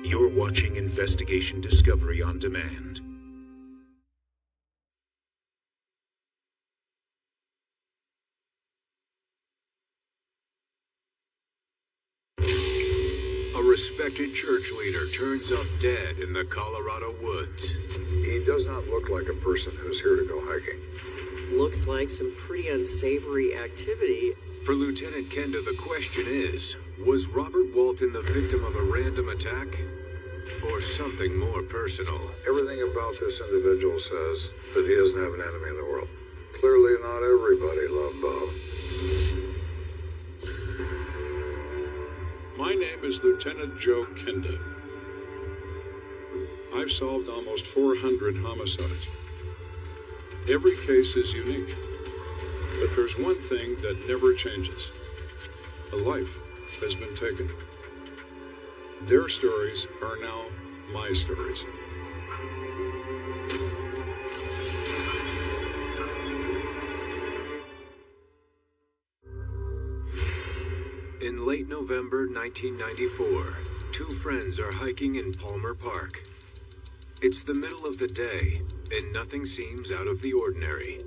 You're watching Investigation Discovery on Demand. A respected church leader turns up dead in the Colorado woods. He does not look like a person who's here to go hiking. Looks like some pretty unsavory activity. For Lieutenant Kenda, the question is, was Robert Walton the victim of a random attack? Or something more personal? Everything about this individual says that he doesn't have an enemy in the world. Clearly not everybody loved Bob. My name is Lieutenant Joe Kenda. I've solved almost 400 homicides. Every case is unique, but there's one thing that never changes. A life has been taken. Their stories are now my stories. In late November 1994, two friends are hiking in Palmer Park. It's the middle of the day, and nothing seems out of the ordinary.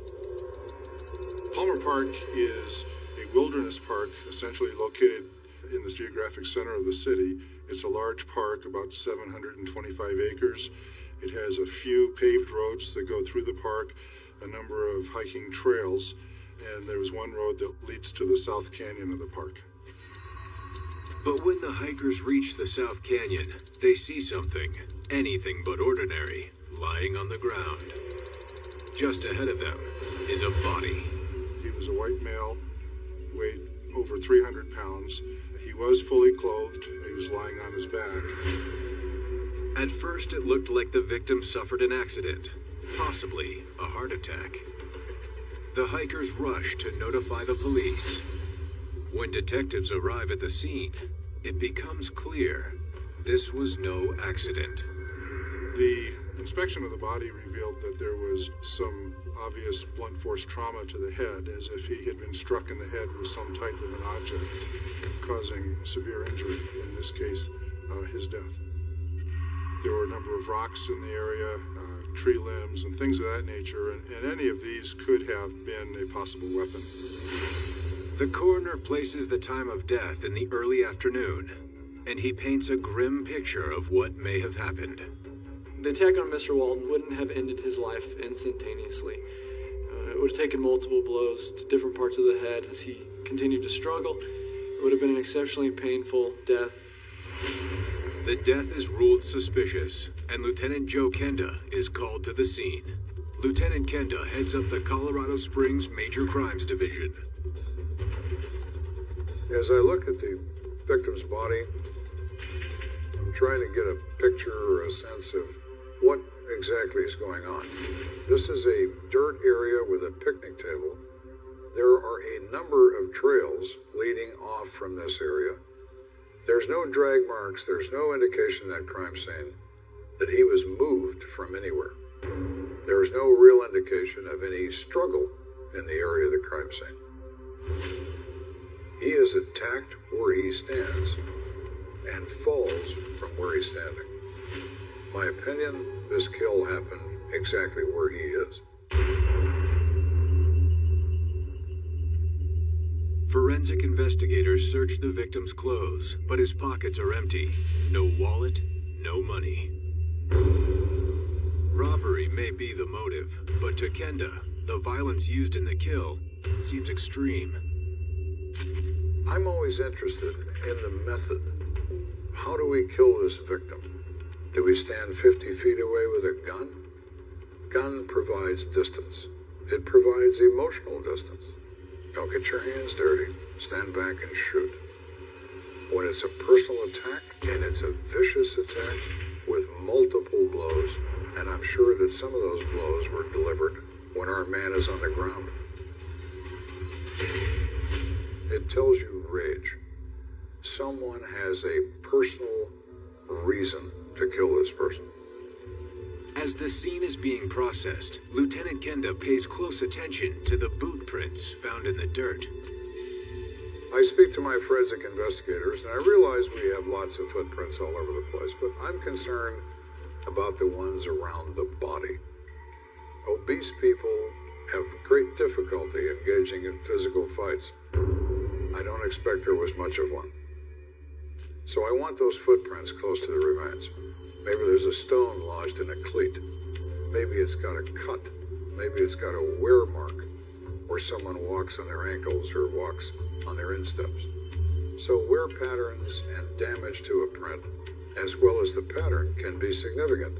Palmer Park is a wilderness park essentially located in the geographic center of the city. It's a large park, about 725 acres. It has a few paved roads that go through the park, a number of hiking trails, and there's one road that leads to the South Canyon of the park. But when the hikers reach the South Canyon, they see something, anything but ordinary, lying on the ground. Just ahead of them is a body. He was a white male, weighed over 300 pounds. He was fully clothed. He was lying on his back. At first, it looked like the victim suffered an accident, possibly a heart attack. The hikers rush to notify the police. When detectives arrive at the scene, it becomes clear this was no accident. The inspection of the body revealed that there was some obvious blunt force trauma to the head, as if he had been struck in the head with some type of an object, causing severe injury, in this case, his death. There were a number of rocks in the area, tree limbs, and things of that nature, and any of these could have been a possible weapon. The coroner places the time of death in the early afternoon, and he paints a grim picture of what may have happened. The attack on Mr. Walton wouldn't have ended his life instantaneously. It would have taken multiple blows to different parts of the head as he continued to struggle. It would have been an exceptionally painful death. The death is ruled suspicious, and Lieutenant Joe Kenda is called to the scene. Lieutenant Kenda heads up the Colorado Springs Major Crimes Division. As I look at the victim's body, I'm trying to get a picture or a sense of what exactly is going on. This is a dirt area with a picnic table. There are a number of trails leading off from this area. There's no drag marks, there's no indication in that crime scene that he was moved from anywhere. There is no real indication of any struggle in the area of the crime scene. He is attacked where he stands and falls from where he's standing. My opinion, this kill happened exactly where he is. Forensic investigators search the victim's clothes, but his pockets are empty. No wallet, no money. Robbery may be the motive, but to Kenda, the violence used in the kill seems extreme. I'm always interested in the method. How do we kill this victim? Do we stand 50 feet away with a gun? Gun provides distance. It provides emotional distance. Don't get your hands dirty. Stand back and shoot. When it's a personal attack, and it's a vicious attack with multiple blows, and I'm sure that some of those blows were delivered when our man is on the ground. It tells you rage. Someone has a personal reason to kill this person. As the scene is being processed, Lieutenant Kenda pays close attention to the boot prints found in the dirt. I speak to my forensic investigators, and I realize we have lots of footprints all over the place, but I'm concerned about the ones around the body. Obese people have great difficulty engaging in physical fights. I don't expect there was much of one. So I want those footprints close to the remains. Maybe there's a stone lodged in a cleat. Maybe it's got a cut. Maybe it's got a wear mark, where someone walks on their ankles or walks on their insteps. So wear patterns and damage to a print, as well as the pattern, can be significant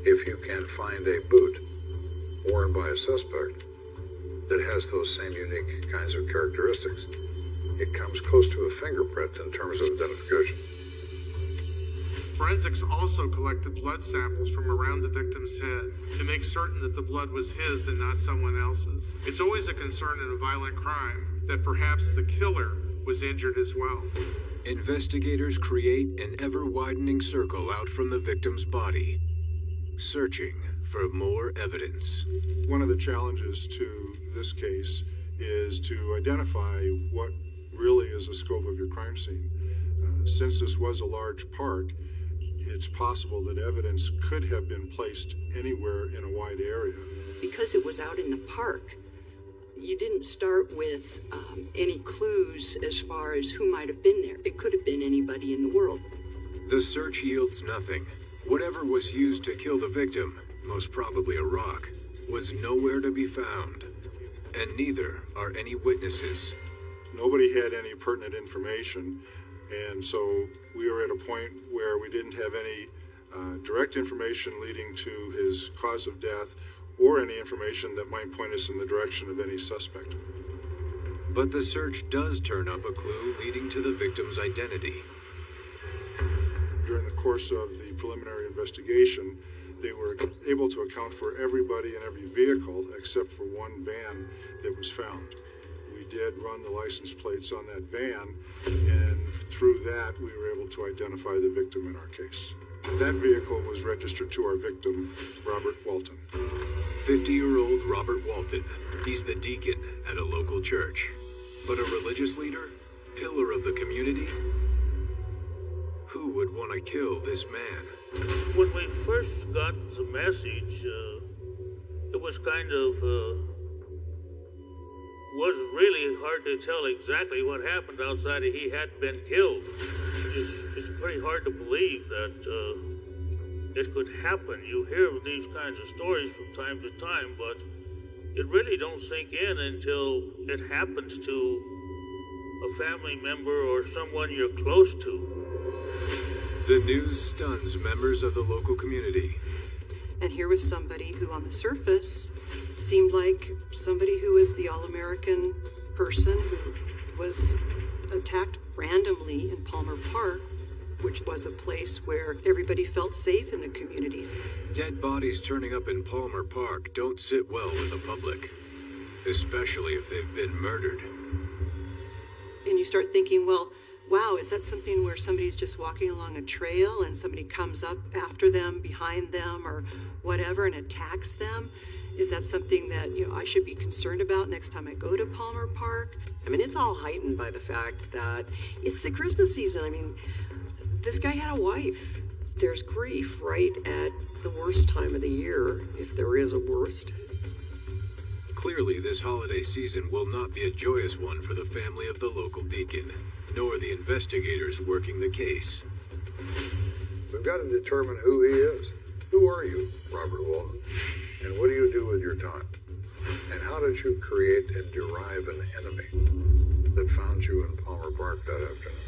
if you can find a boot worn by a suspect that has those same unique kinds of characteristics. It comes close to a fingerprint in terms of identification. Forensics also collected blood samples from around the victim's head to make certain that the blood was his and not someone else's. It's always a concern in a violent crime that perhaps the killer was injured as well. Investigators create an ever-widening circle out from the victim's body, searching for more evidence. One of the challenges to this case is to identify what really is the scope of your crime scene. Since this was a large park, it's possible that evidence could have been placed anywhere in a wide area. Because it was out in the park, you didn't start with any clues as far as who might have been there. It could have been anybody in the world. The search yields nothing. Whatever was used to kill the victim, most probably a rock, was nowhere to be found. And neither are any witnesses. Nobody had any pertinent information, and so we were at a point where we didn't have any direct information leading to his cause of death or any information that might point us in the direction of any suspect. But the search does turn up a clue leading to the victim's identity. During the course of the preliminary investigation, they were able to account for everybody and every vehicle except for one van that was found. We did run the license plates on that van, and through that we were able to identify the victim in our case. That vehicle was registered to our victim, Robert Walton. 50-year-old Robert Walton. He's the deacon at a local church. But a religious leader? Pillar of the community? Who would want to kill this man? When we first got the message, it was kind of, was really hard to tell exactly what happened outside of he had been killed. It's pretty hard to believe that it could happen. You hear these kinds of stories from time to time, but it really don't sink in until it happens to a family member or someone you're close to. The news stuns members of the local community. And here was somebody who on the surface seemed like somebody who was the all-American person who was attacked randomly in Palmer Park, which was a place where everybody felt safe in the community. Dead bodies turning up in Palmer Park don't sit well with the public, especially if they've been murdered. And you start thinking, well, wow, is that something where somebody's just walking along a trail and somebody comes up after them, behind them, or whatever, and attacks them? Is that something that, I should be concerned about next time I go to Palmer Park? I mean, it's all heightened by the fact that it's the Christmas season. I mean, this guy had a wife. There's grief right at the worst time of the year, if there is a worst. Clearly, this holiday season will not be a joyous one for the family of the local deacon, nor the investigators working the case. We've got to determine who he is. Who are you, Robert Walton? And what do you do with your time? And how did you create and derive an enemy that found you in Palmer Park that afternoon?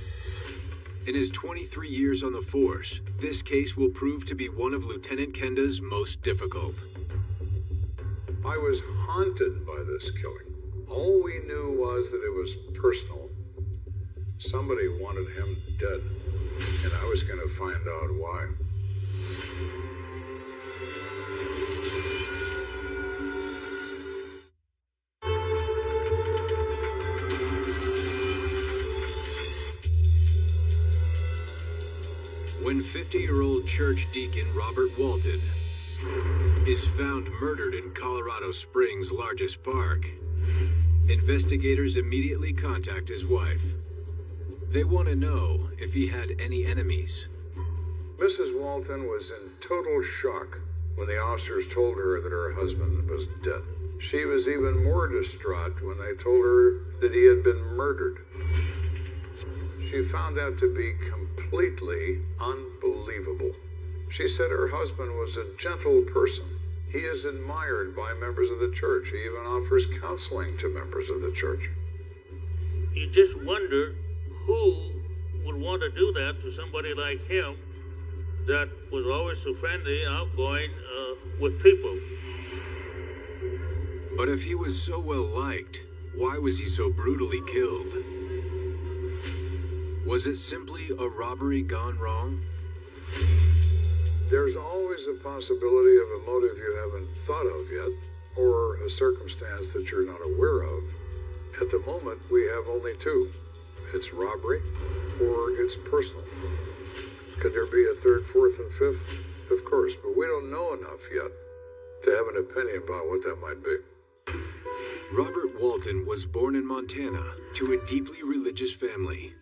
In his 23 years on the force, this case will prove to be one of Lieutenant Kenda's most difficult. I was haunted by this killing. All we knew was that it was personal. Somebody wanted him dead, and I was going to find out why. When 50-year-old church deacon Robert Walton is found murdered in Colorado Springs' largest park, investigators immediately contact his wife, They want to know if he had any enemies. Mrs. Walton was in total shock when the officers told her that her husband was dead. She was even more distraught when they told her that he had been murdered. She found that to be completely unbelievable. She said her husband was a gentle person. He is admired by members of the church. He even offers counseling to members of the church. You just wonder who would want to do that to somebody like him that was always so friendly, outgoing with people. But if he was so well liked, why was he so brutally killed? Was it simply a robbery gone wrong? There's always a possibility of a motive you haven't thought of yet, or a circumstance that you're not aware of. At the moment, we have only two. It's robbery, or it's personal. Could there be a third, fourth, and fifth? Of course, but we don't know enough yet to have an opinion about what that might be. Robert Walton was born in Montana to a deeply religious family.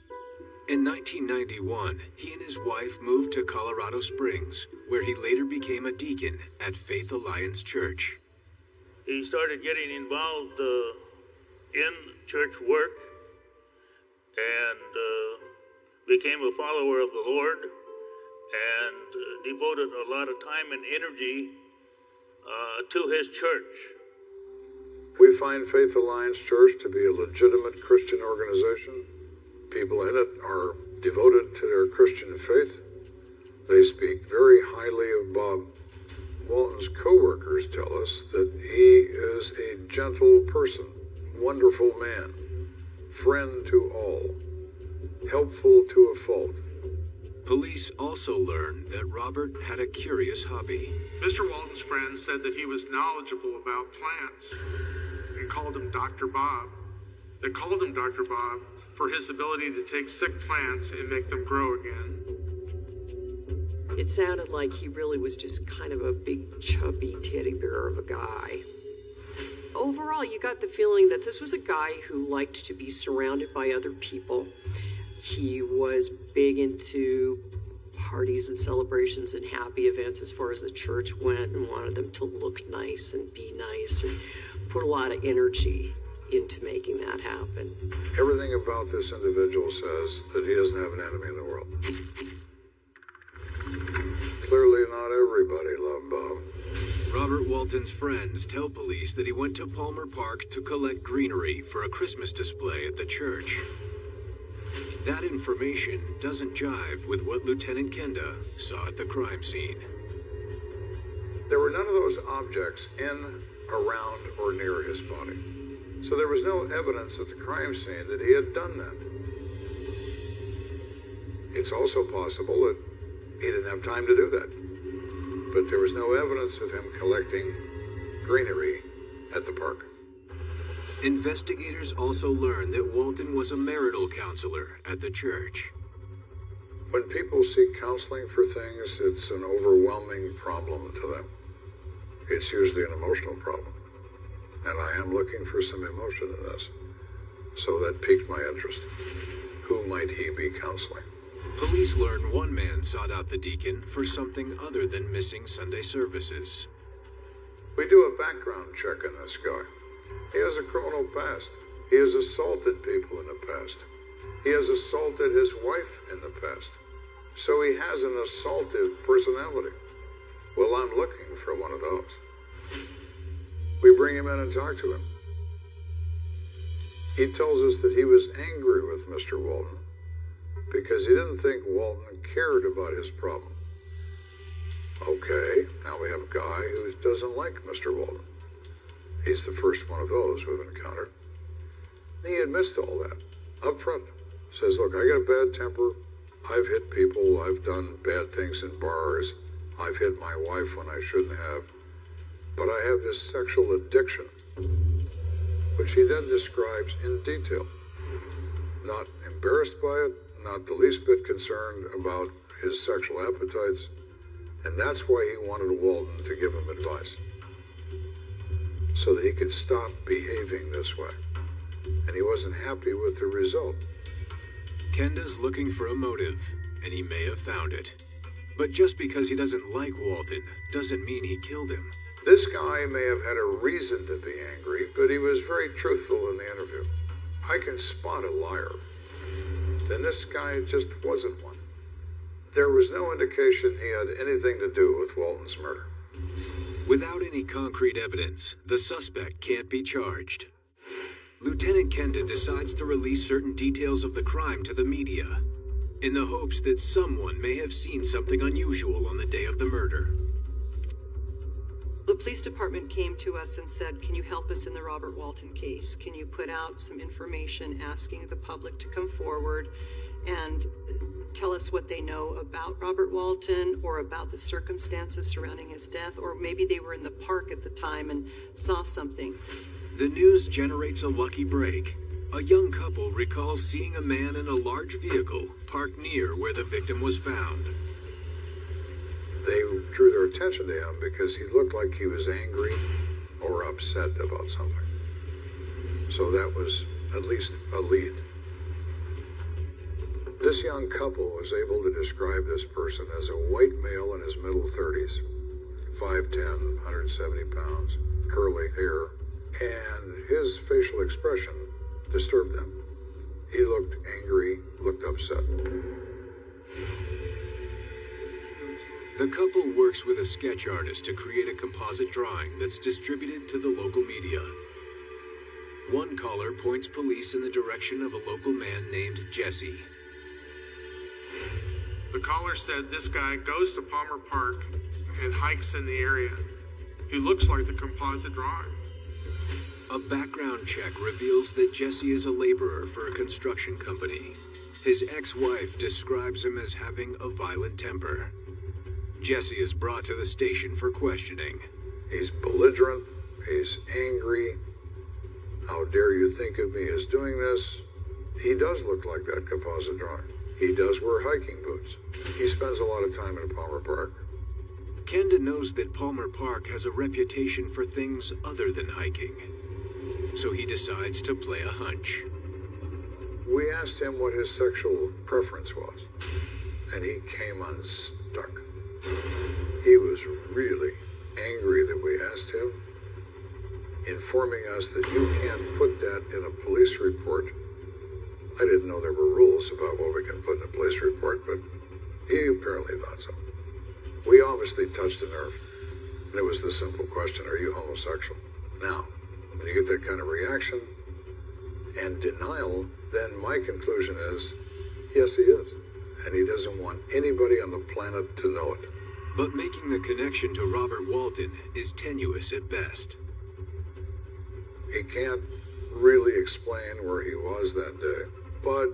In 1991, he and his wife moved to Colorado Springs, where he later became a deacon at Faith Alliance Church. He started getting involved in church work and became a follower of the Lord and devoted a lot of time and energy to his church. We find Faith Alliance Church to be a legitimate Christian organization. People in it are devoted to their Christian faith. They speak very highly of Bob. Walton's co-workers tell us that he is a gentle person, wonderful man, friend to all, helpful to a fault. Police also learned that Robert had a curious hobby. Mr. Walton's friends said that he was knowledgeable about plants and called him Dr. Bob. They called him Dr. Bob for his ability to take sick plants and make them grow again. It sounded like he really was just kind of a big, chubby teddy bear of a guy. Overall, you got the feeling that this was a guy who liked to be surrounded by other people. He was big into parties and celebrations and happy events as far as the church went, and wanted them to look nice and be nice and put a lot of energy into making that happen. Everything about this individual says that he doesn't have an enemy in the world. Clearly not everybody loved Bob. Robert Walton's friends tell police that he went to Palmer Park to collect greenery for a Christmas display at the church. That information doesn't jive with what Lieutenant Kenda saw at the crime scene. There were none of those objects in, around, or near his body. So there was no evidence at the crime scene that he had done that. It's also possible that he didn't have time to do that. But there was no evidence of him collecting greenery at the park. Investigators also learned that Walton was a marital counselor at the church. When people seek counseling for things, it's an overwhelming problem to them. It's usually an emotional problem. And I am looking for some emotion in this. So that piqued my interest. Who might he be counseling? Police learned one man sought out the deacon for something other than missing Sunday services. We do a background check on this guy. He has a criminal past. He has assaulted people in the past. He has assaulted his wife in the past. So he has an assaultive personality. Well, I'm looking for one of those. We bring him in and talk to him. He tells us that he was angry with Mr. Walton because he didn't think Walton cared about his problem. Okay, now we have a guy who doesn't like Mr. Walton. He's the first one of those we've encountered. He admits to all that, up front. Says, look, I got a bad temper. I've hit people. I've done bad things in bars. I've hit my wife when I shouldn't have. But I have this sexual addiction, which he then describes in detail. Not embarrassed by it, not the least bit concerned about his sexual appetites, and that's why he wanted Walton to give him advice, so that he could stop behaving this way. And he wasn't happy with the result. Kenda's looking for a motive, and he may have found it. But just because he doesn't like Walton doesn't mean he killed him. This guy may have had a reason to be angry, but he was very truthful in the interview. I can spot a liar. Then this guy just wasn't one. There was no indication he had anything to do with Walton's murder. Without any concrete evidence, the suspect can't be charged. Lieutenant Kenda decides to release certain details of the crime to the media, in the hopes that someone may have seen something unusual on the day of the murder. The police department came to us and said, can you help us in the Robert Walton case? Can you put out some information asking the public to come forward and tell us what they know about Robert Walton or about the circumstances surrounding his death, or maybe they were in the park at the time and saw something. The news generates a lucky break. A young couple recalls seeing a man in a large vehicle parked near where the victim was found. They drew their attention to him because he looked like he was angry or upset about something. So that was at least a lead. This young couple was able to describe this person as a white male in his middle 30s, 5'10", 170 pounds, curly hair, and his facial expression disturbed them. He looked angry, looked upset. The couple works with a sketch artist to create a composite drawing that's distributed to the local media. One caller points police in the direction of a local man named Jesse. The caller said this guy goes to Palmer Park and hikes in the area. He looks like the composite drawing. A background check reveals that Jesse is a laborer for a construction company. His ex-wife describes him as having a violent temper. Jesse is brought to the station for questioning. He's belligerent, he's angry. How dare you think of me as doing this? He does look like that composite drawing. He does wear hiking boots. He spends a lot of time in Palmer Park. Kenda knows that Palmer Park has a reputation for things other than hiking. So he decides to play a hunch. We asked him what his sexual preference was, and he came unstuck. He was really angry that we asked him, informing us that you can't put that in a police report. I didn't know there were rules about what we can put in a police report, but he apparently thought so. We obviously touched a nerve. And it was the simple question, are you homosexual? Now, when you get that kind of reaction and denial, then my conclusion is, yes, he is. And he doesn't want anybody on the planet to know it. But making the connection to Robert Walton is tenuous at best. He can't really explain where he was that day, but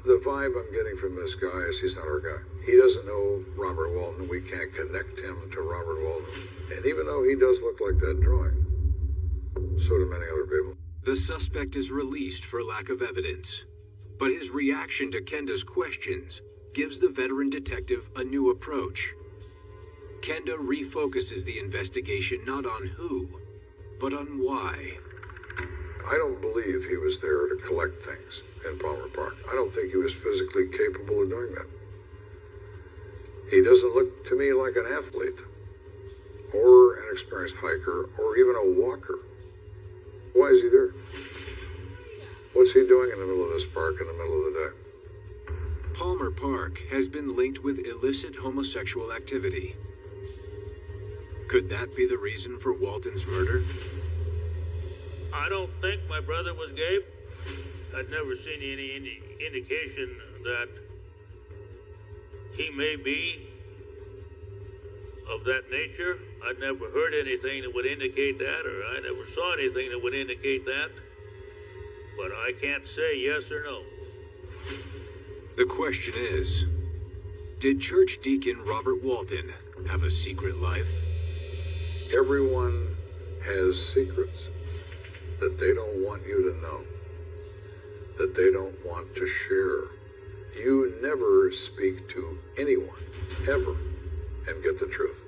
the vibe I'm getting from this guy is he's not our guy. He doesn't know Robert Walton. We can't connect him to Robert Walton. And even though he does look like that drawing, so do many other people. The suspect is released for lack of evidence, but his reaction to Kenda's questions gives the veteran detective a new approach. Kenda refocuses the investigation not on who, but on why. I don't believe he was there to collect things in Palmer Park. I don't think he was physically capable of doing that. He doesn't look to me like an athlete, or an experienced hiker, or even a walker. Why is he there? What's he doing in the middle of this park in the middle of the day? Palmer Park has been linked with illicit homosexual activity. Could that be the reason for Walton's murder? I don't think my brother was gay. I'd never seen any indication that he may be of that nature. I'd never heard anything that would indicate that, or I never saw anything that would indicate that. But I can't say yes or no. The question is, did church deacon Robert Walton have a secret life? Everyone has secrets that they don't want you to know, that they don't want to share. You never speak to anyone, ever, and get the truth.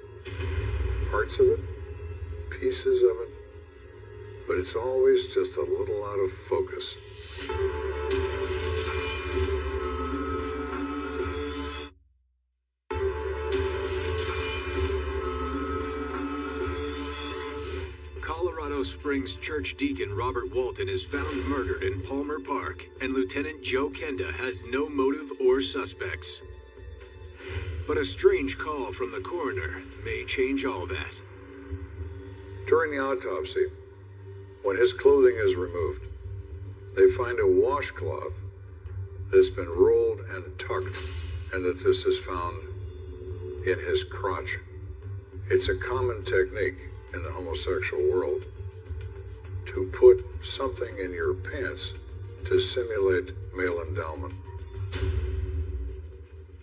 Parts of it, pieces of it, but it's always just a little out of focus. Willow Springs church deacon Robert Walton is found murdered in Palmer Park, and Lieutenant Joe Kenda has no motive or suspects. But a strange call from the coroner may change all that. During the autopsy, when his clothing is removed, they find a washcloth that's been rolled and tucked, and that this is found in his crotch. It's a common technique in the homosexual world to put something in your pants to simulate male endowment.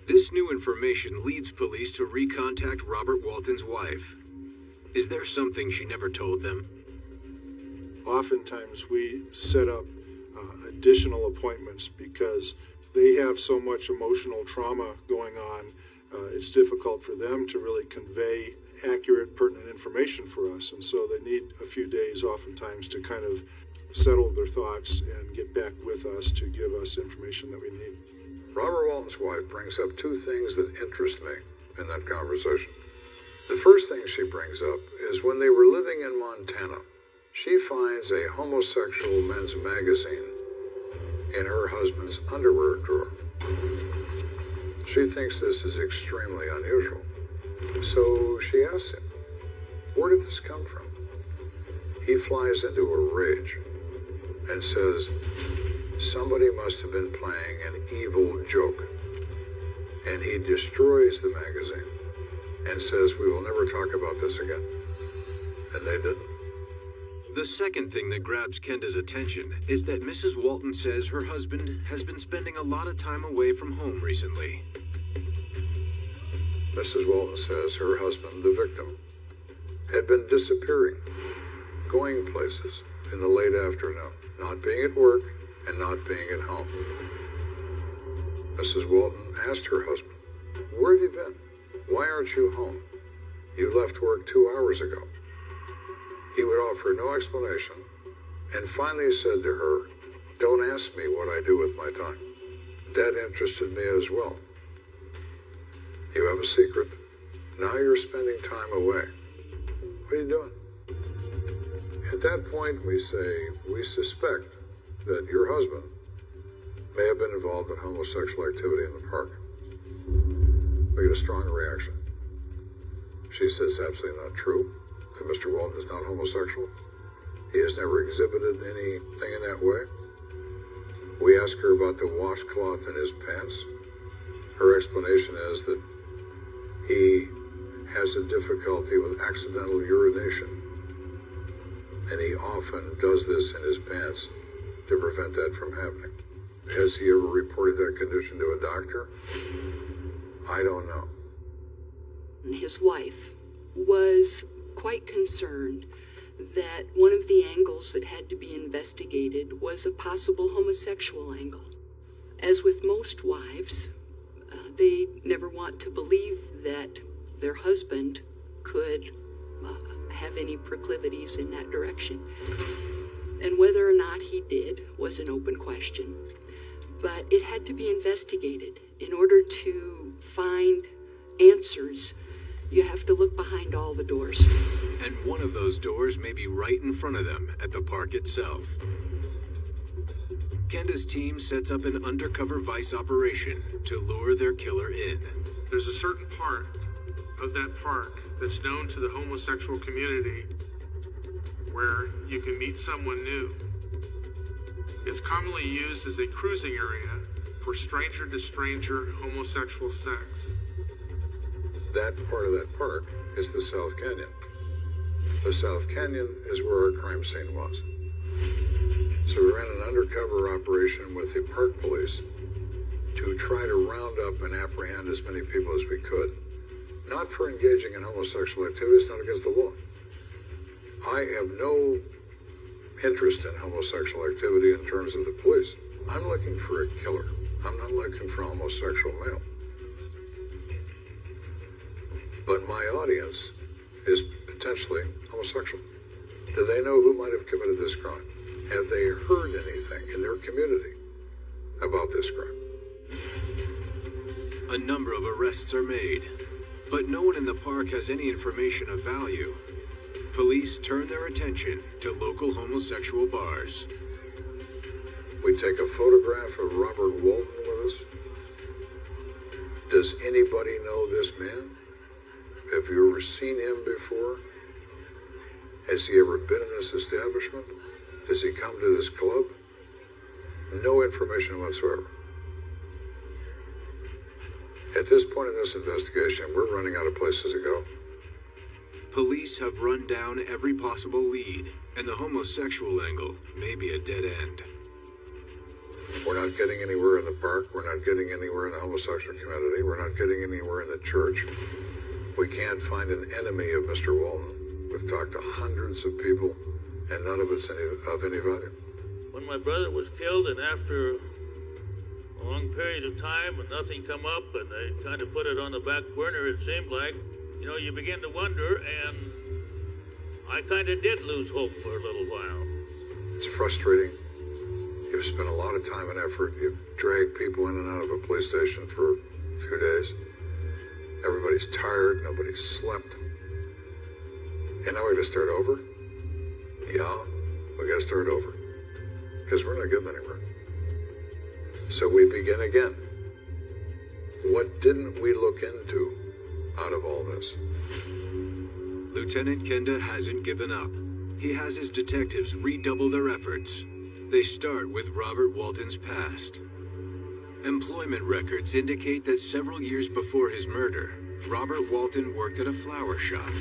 This new information leads police to recontact Robert Walton's wife. Is there something she never told them? Oftentimes we set up additional appointments because they have so much emotional trauma going on. It's difficult for them to really convey accurate, pertinent information for us. And so they need a few days oftentimes to kind of settle their thoughts and get back with us to give us information that we need. Robert Walton's wife brings up two things that interest me in that conversation. The first thing she brings up is when they were living in Montana, she finds a homosexual men's magazine in her husband's underwear drawer. She thinks this is extremely unusual. So she asks him, where did this come from? He flies into a rage and says, somebody must have been playing an evil joke. And he destroys the magazine and says, we will never talk about this again. And they didn't. The second thing that grabs Kenda's attention is that Mrs. Walton says her husband has been spending a lot of time away from home recently. Mrs. Walton says her husband, the victim, had been disappearing, going places in the late afternoon, not being at work and not being at home. Mrs. Walton asked her husband, where have you been? Why aren't you home? You left work 2 hours ago. He would offer no explanation and finally said to her, don't ask me what I do with my time. That interested me as well. You have a secret. Now you're spending time away. What are you doing? At that point, we say, we suspect that your husband may have been involved in homosexual activity in the park. We get a strong reaction. She says absolutely not true, that Mr. Walton is not homosexual. He has never exhibited anything in that way. We ask her about the washcloth in his pants. Her explanation is that he has a difficulty with accidental urination, and he often does this in his pants to prevent that from happening. Has he ever reported that condition to a doctor? I don't know. His wife was quite concerned that one of the angles that had to be investigated was a possible homosexual angle. As with most wives, they never want to believe that their husband could have any proclivities in that direction. And whether or not he did was an open question. But it had to be investigated. In order to find answers, you have to look behind all the doors. And one of those doors may be right in front of them at the park itself. Kenda's team sets up an undercover vice operation to lure their killer in. There's a certain part of that park that's known to the homosexual community where you can meet someone new. It's commonly used as a cruising area for stranger-to-stranger homosexual sex. That part of that park is the South Canyon. The South Canyon is where our crime scene was. So we ran an undercover operation with the park police to try to round up and apprehend as many people as we could. Not for engaging in homosexual activities, not against the law. I have no interest in homosexual activity in terms of the police. I'm looking for a killer. I'm not looking for a homosexual male. But my audience is potentially homosexual. Do they know who might have committed this crime? Have they heard anything in their community about this crime? A number of arrests are made, but no one in the park has any information of value. police turn their attention to local homosexual bars. We take a photograph of Robert Walton with us. Does anybody know this man? Have you ever seen him before? Has he ever been in this establishment? Does he come to this club? No information whatsoever. At this point in this investigation, we're running out of places to go. Police have run down every possible lead, and the homosexual angle may be a dead end. We're not getting anywhere in the park. We're not getting anywhere in the homosexual community. We're not getting anywhere in the church. We can't find an enemy of Mr. Walton. We've talked to hundreds of people, and none of it's of any value. When my brother was killed, and after a long period of time and nothing come up, and they kind of put it on the back burner, it seemed like, you begin to wonder, and I kind of did lose hope for a little while. It's frustrating. You've spent a lot of time and effort. You've dragged people in and out of a police station for a few days. Everybody's tired. Nobody's slept. And now we gotta start over? Yeah, we gotta start over. Because we're not getting anywhere. So we begin again. What didn't we look into out of all this? Lieutenant Kenda hasn't given up. He has his detectives redouble their efforts. They start with Robert Walton's past. Employment records indicate that several years before his murder, Robert Walton worked at a flower shop.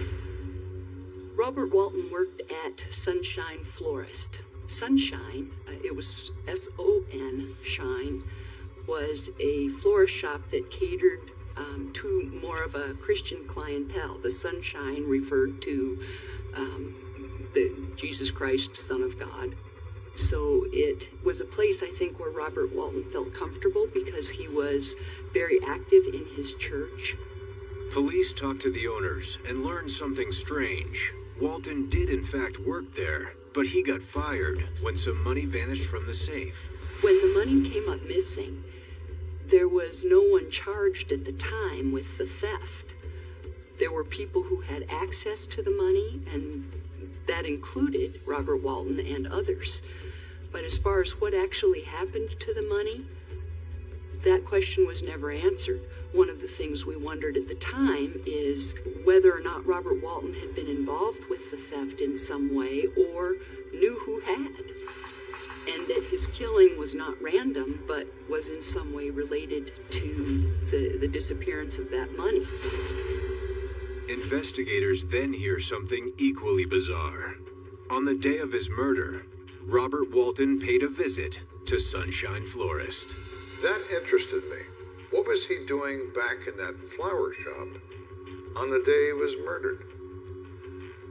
Robert Walton worked at Sunshine Florist. Sunshine, it was S-O-N, Shine, was a florist shop that catered to more of a Christian clientele. The Sunshine referred to the Jesus Christ, Son of God. So it was a place, I think, where Robert Walton felt comfortable because he was very active in his church. Police talked to the owners and learned something strange. Walton did in fact work there, but he got fired when some money vanished from the safe. When the money came up missing, there was no one charged at the time with the theft. There were people who had access to the money, and that included Robert Walton and others. But as far as what actually happened to the money, that question was never answered. One of the things we wondered at the time is whether or not Robert Walton had been involved with the theft in some way or knew who had. And that his killing was not random, but was in some way related to the disappearance of that money. Investigators then hear something equally bizarre. On the day of his murder, Robert Walton paid a visit to Sunshine Florist. That interested me. What was he doing back in that flower shop on the day he was murdered?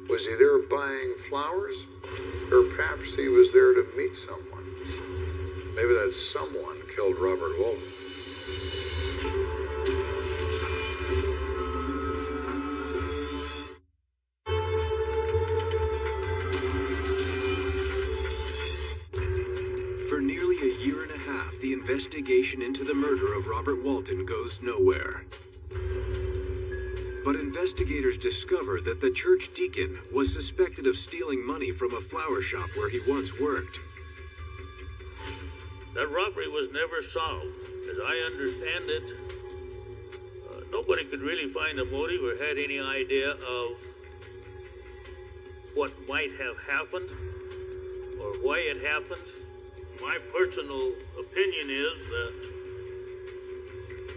Was he there buying flowers? Or perhaps he was there to meet someone? Maybe that someone killed Robert Walton. For nearly a year and a half, the investigation into the murder of Robert Walton goes nowhere. But investigators discover that the church deacon was suspected of stealing money from a flower shop where he once worked. That robbery was never solved. As I understand it, nobody could really find a motive or had any idea of what might have happened or why it happened. My personal opinion is that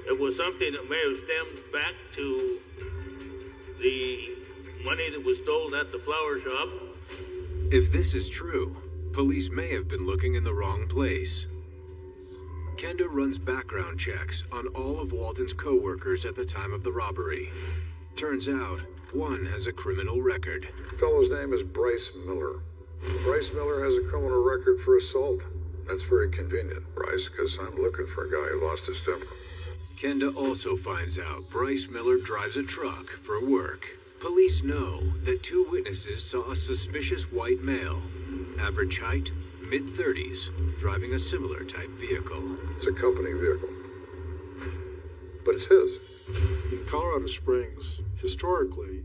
it was something that may have stemmed back to the money that was stolen at the flower shop. If this is true, police may have been looking in the wrong place. Kenda runs background checks on all of Walton's co-workers at the time of the robbery. Turns out, one has a criminal record. The fellow's name is Bryce Miller. Bryce Miller has a criminal record for assault. That's very convenient, Bryce, because I'm looking for a guy who lost his temper. Kenda also finds out Bryce Miller drives a truck for work. Police know that two witnesses saw a suspicious white male, average height, mid-30s, driving a similar type vehicle. It's a company vehicle, but it's his. In Colorado Springs, historically,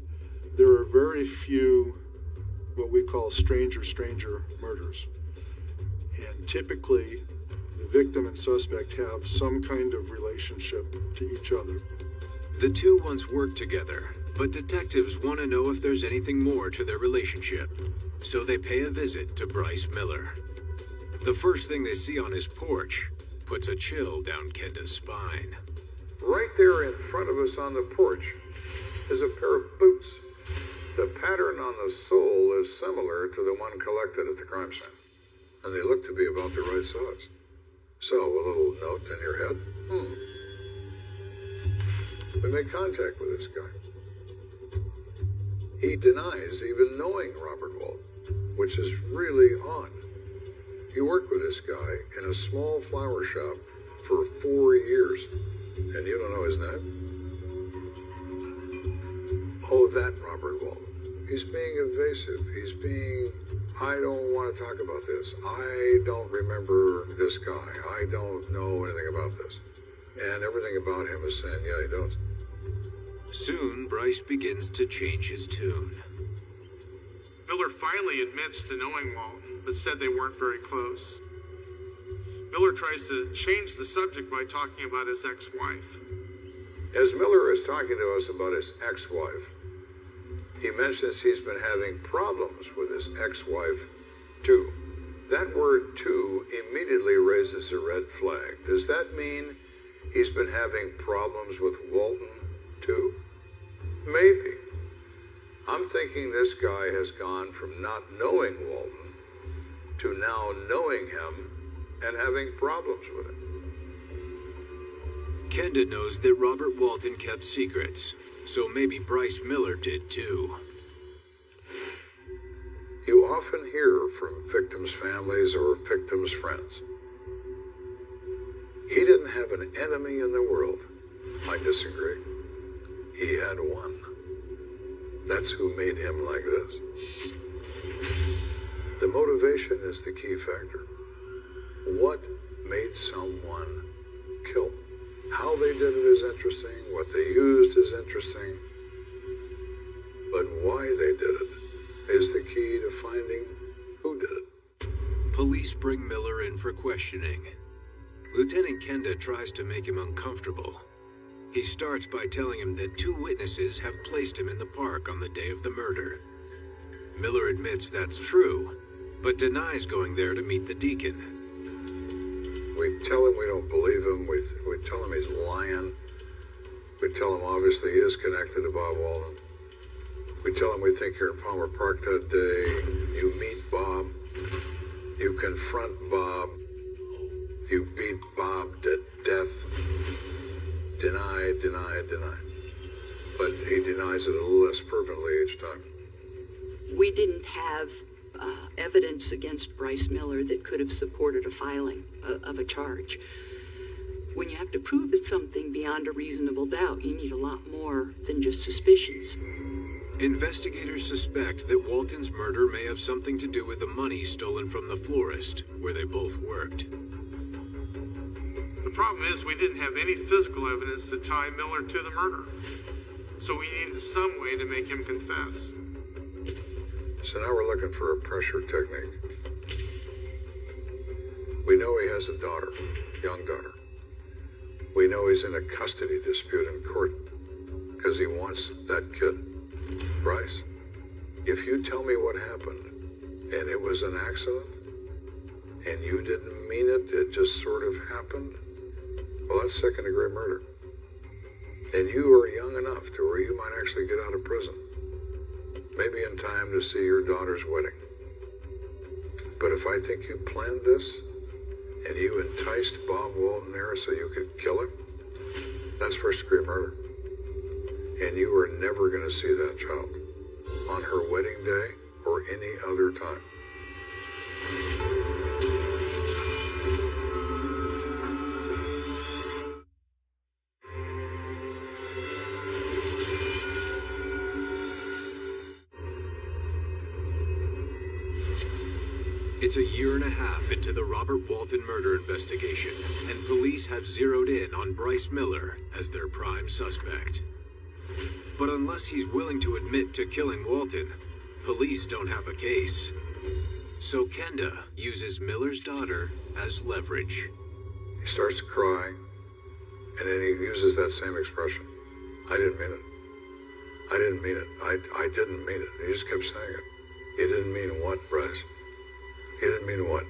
there are very few what we call stranger murders. And typically, the victim and suspect have some kind of relationship to each other. The two once worked together, but detectives want to know if there's anything more to their relationship. So they pay a visit to Bryce Miller. The first thing they see on his porch puts a chill down Kenda's spine. Right there in front of us on the porch is a pair of boots. The pattern on the sole is similar to the one collected at the crime scene, and they look to be about the right size. So, a little note in your head. We make contact with this guy. He denies even knowing Robert Walton, which is really odd. He worked with this guy in a small flower shop for 4 years, and you don't know his name? Oh, that Robert Walton. He's being evasive. He's being, I don't want to talk about this. I don't remember this guy. I don't know anything about this. And everything about him is saying, yeah, he does. Soon, Bryce begins to change his tune. Miller finally admits to knowing Walton, but said they weren't very close. Miller tries to change the subject by talking about his ex-wife. As Miller is talking to us about his ex-wife, he mentions he's been having problems with his ex-wife, too. That word, too, immediately raises a red flag. Does that mean he's been having problems with Walton, too? Maybe. I'm thinking this guy has gone from not knowing Walton to now knowing him and having problems with him. Kenda knows that Robert Walton kept secrets, so maybe Bryce Miller did too. You often hear from victims' families or victims' friends. He didn't have an enemy in the world. I disagree. He had one. That's who made him like this. The motivation is the key factor. What made someone kill? How they did it is interesting. What they used is interesting. But why they did it is the key to finding who did it. Police bring Miller in for questioning. Lieutenant Kenda tries to make him uncomfortable. He starts by telling him that 2 witnesses have placed him in the park on the day of the murder. Miller admits that's true, but denies going there to meet the deacon. We tell him we don't believe him. We tell him he's lying. We tell him obviously he is connected to Bob Walton. We tell him we think you're in Palmer Park that day. You meet Bob. You confront Bob. You beat Bob to death. Deny. But he denies it a little less fervently each time. We didn't have evidence against Bryce Miller that could have supported a filing of a charge. When you have to prove it's something beyond a reasonable doubt, you need a lot more than just suspicions. Investigators suspect that Walton's murder may have something to do with the money stolen from the florist, where they both worked. The problem is we didn't have any physical evidence to tie Miller to the murder. So we needed some way to make him confess. So now we're looking for a pressure technique. We know he has a daughter, young daughter. We know he's in a custody dispute in court because he wants that kid. Bryce, if you tell me what happened and it was an accident and you didn't mean it, it just sort of happened, well, that's second-degree murder. And you are young enough to where you might actually get out of prison. Maybe in time to see your daughter's wedding. But if I think you planned this, and you enticed Bob Walton there so you could kill him, that's first-degree murder. And you are never going to see that child on her wedding day or any other time. It's a year and a half into the Robert Walton murder investigation, and police have zeroed in on Bryce Miller as their prime suspect. But unless he's willing to admit to killing Walton, police don't have a case. So Kenda uses Miller's daughter as leverage. He starts to cry, and then he uses that same expression. I didn't mean it. I didn't mean it. I didn't mean it. He just kept saying it. You didn't mean what, Bryce? You didn't mean what?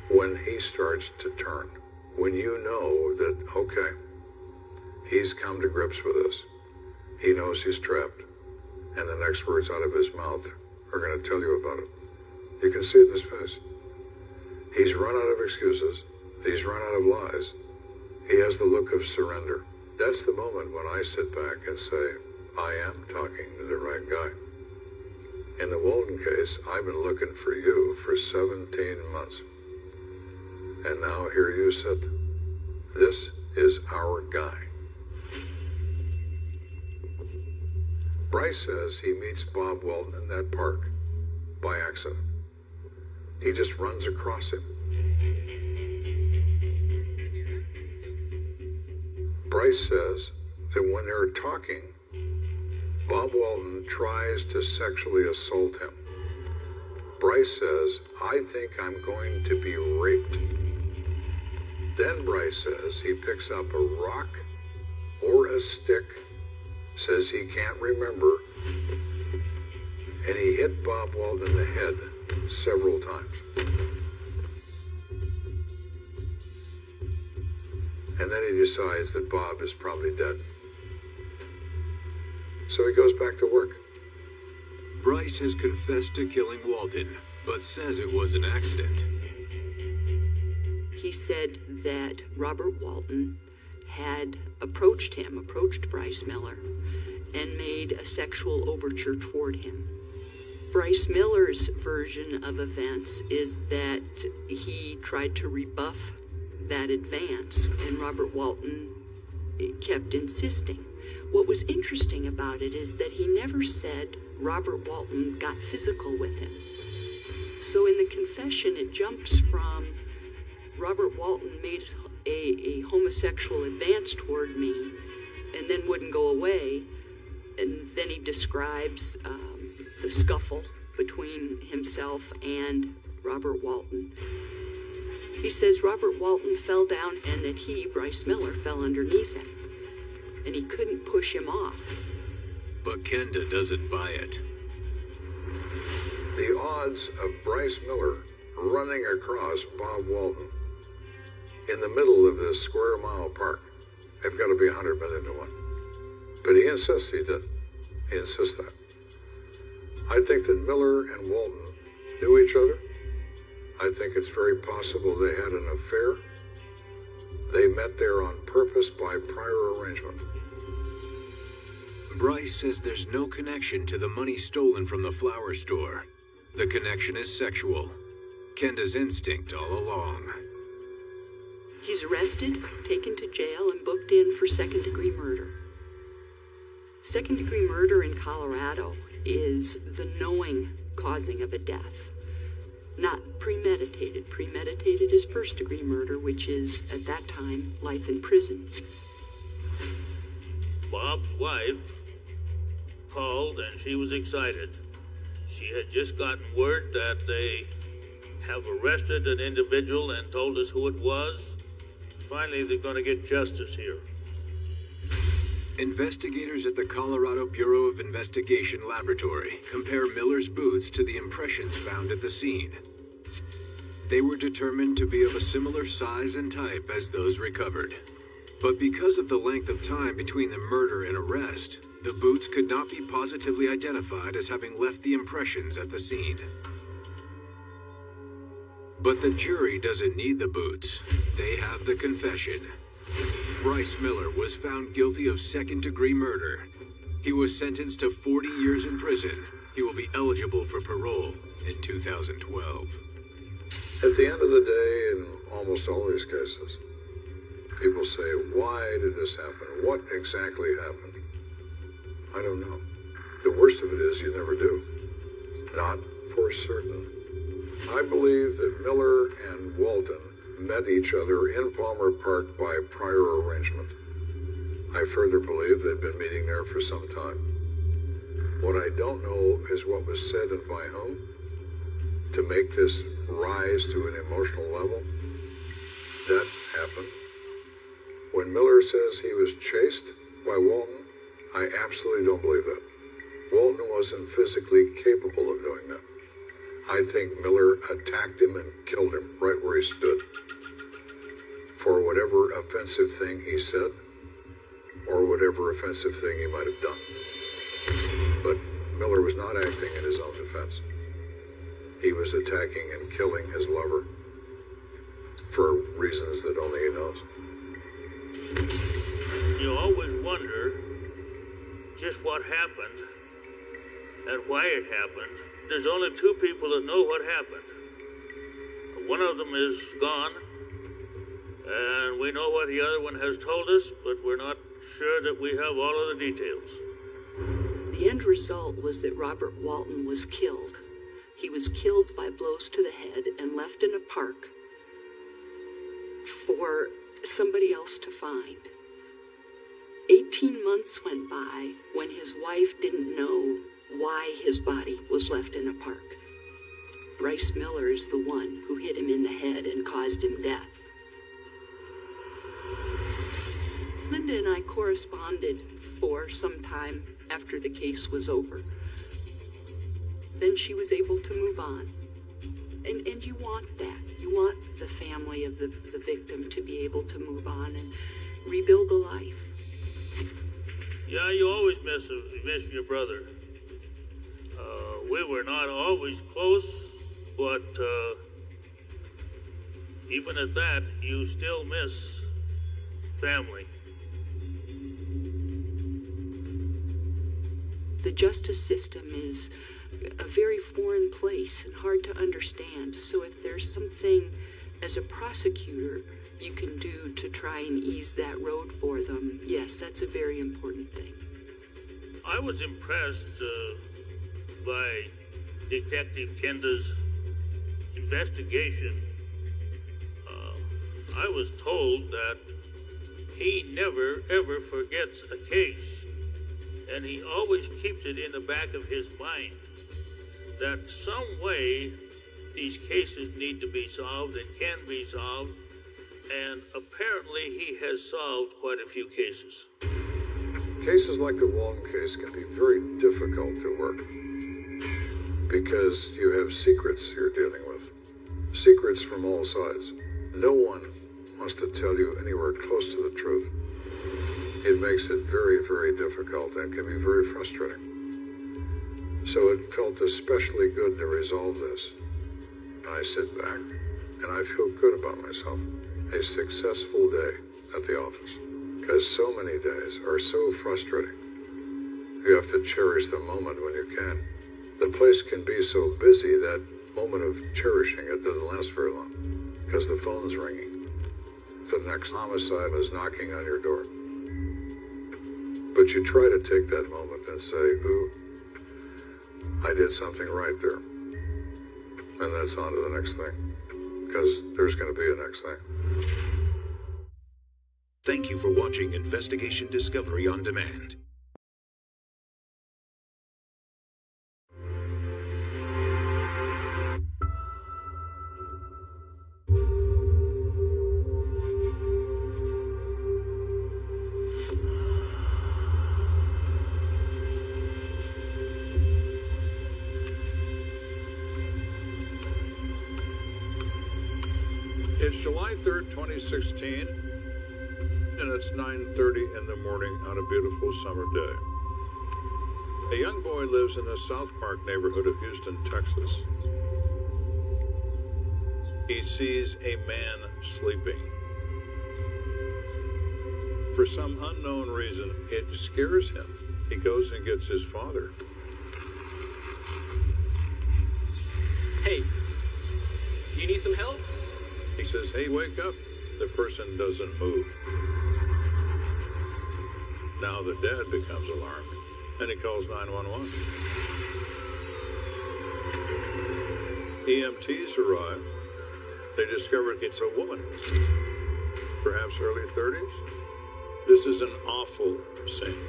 When he starts to turn, when you know that, okay, he's come to grips with this, he knows he's trapped, and the next words out of his mouth are going to tell you about it. You can see it in his face. He's run out of excuses. He's run out of lies. He has the look of surrender. That's the moment when I sit back and say, I am talking to the right guy. In the Walden case, I've been looking for you for 17 months. And now here you sit. This is our guy. Bryce says he meets Bob Walden in that park by accident. He just runs across him. Bryce says that when they're talking, Bob Walden tries to sexually assault him. Bryce says, I think I'm going to be raped. Then Bryce says he picks up a rock or a stick, says he can't remember, and he hit Bob Walden in the head several times. And then he decides that Bob is probably dead. So he goes back to work. Bryce has confessed to killing Walden, but says it was an accident. He said that Robert Walton had approached Bryce Miller, and made a sexual overture toward him. Bryce Miller's version of events is that he tried to rebuff that advance, and Robert Walton kept insisting. What was interesting about it is that he never said Robert Walton got physical with him. So in the confession, it jumps from Robert Walton made a homosexual advance toward me and then wouldn't go away, and then he describes the scuffle between himself and Robert Walton. He says Robert Walton fell down and that he, Bryce Miller, fell underneath him, and he couldn't push him off. But Kenda doesn't buy it. The odds of Bryce Miller running across Bob Walton in the middle of this square mile park have got to be 100 million to 1. But he insists he did. He insists that. I think that Miller and Walton knew each other. I think it's very possible they had an affair. They met there on purpose by prior arrangement. Bryce says there's no connection to the money stolen from the flower store. The connection is sexual. Kenda's instinct all along. He's arrested, taken to jail, and booked in for second-degree murder. Second-degree murder in Colorado is the knowing causing of a death, not premeditated. Premeditated is first-degree murder, which is, at that time, life in prison. Bob's wife called and she was excited. She had just gotten word that they have arrested an individual and told us who it was. Finally, they're going to get justice here. Investigators at the Colorado Bureau of Investigation Laboratory compare Miller's boots to the impressions found at the scene. They were determined to be of a similar size and type as those recovered. But because of the length of time between the murder and arrest, the boots could not be positively identified as having left the impressions at the scene. But the jury doesn't need the boots. They have the confession. Bryce Miller was found guilty of second-degree murder. He was sentenced to 40 years in prison. He will be eligible for parole in 2012. At the end of the day, in almost all these cases, people say, why did this happen? What exactly happened? I don't know. The worst of it is you never do. Not for certain. I believe that Miller and Walton met each other in Palmer Park by prior arrangement. I further believe they'd been meeting there for some time. What I don't know is what was said and by whom to make this rise to an emotional level. That happened. When Miller says he was chased by Walton, I absolutely don't believe that. Walton wasn't physically capable of doing that. I think Miller attacked him and killed him right where he stood for whatever offensive thing he said or whatever offensive thing he might have done. But Miller was not acting in his own defense. He was attacking and killing his lover for reasons that only he knows. You always wonder just what happened and why it happened. There's only two people that know what happened. One of them is gone, and we know what the other one has told us, but we're not sure that we have all of the details. The end result was that Robert Walton was killed. He was killed by blows to the head and left in a park for somebody else to find. 18 months went by when his wife didn't know why his body was left in a park. Bryce Miller is the one who hit him in the head and caused him death. Linda and I corresponded for some time after the case was over. Then she was able to move on. And you want that. You want the family of the victim to be able to move on and rebuild a life. Yeah, you always miss your brother. We were not always close, but even at that, you still miss family. The justice system is a very foreign place and hard to understand. So if there's something as a prosecutor you can do to try and ease that road for them, yes, that's a very important thing. I was impressed by Detective Kenda's investigation. I was told that he never ever forgets a case, and he always keeps it in the back of his mind that some way these cases need to be solved and can be solved, and apparently he has solved quite a few cases. Cases like the Walton case can be very difficult to work because you have secrets you're dealing with. Secrets from all sides. No one wants to tell you anywhere close to the truth. It makes it very, very difficult and can be very frustrating. So it felt especially good to resolve this. And I sit back and I feel good about myself. A successful day at the office. Because so many days are so frustrating. You have to cherish the moment when you can. The place can be so busy that moment of cherishing it doesn't last very long. Because the phone's ringing. The next homicide is knocking on your door. But you try to take that moment and say, ooh, I did something right there. And that's on to the next thing. Because there's going to be a next thing. Thank you for watching Investigation Discovery on Demand. It's July 3rd, 2016, and it's 9:30 in the morning on a beautiful summer day. A young boy lives in the South Park neighborhood of Houston, Texas. He sees a man sleeping. For some unknown reason, it scares him. He goes and gets his father. Hey, you need some help? He says, hey, wake up. The person doesn't move. Now the dad becomes alarmed, and he calls 911. EMTs arrive. They discover it's a woman, perhaps early 30s. This is an awful scene.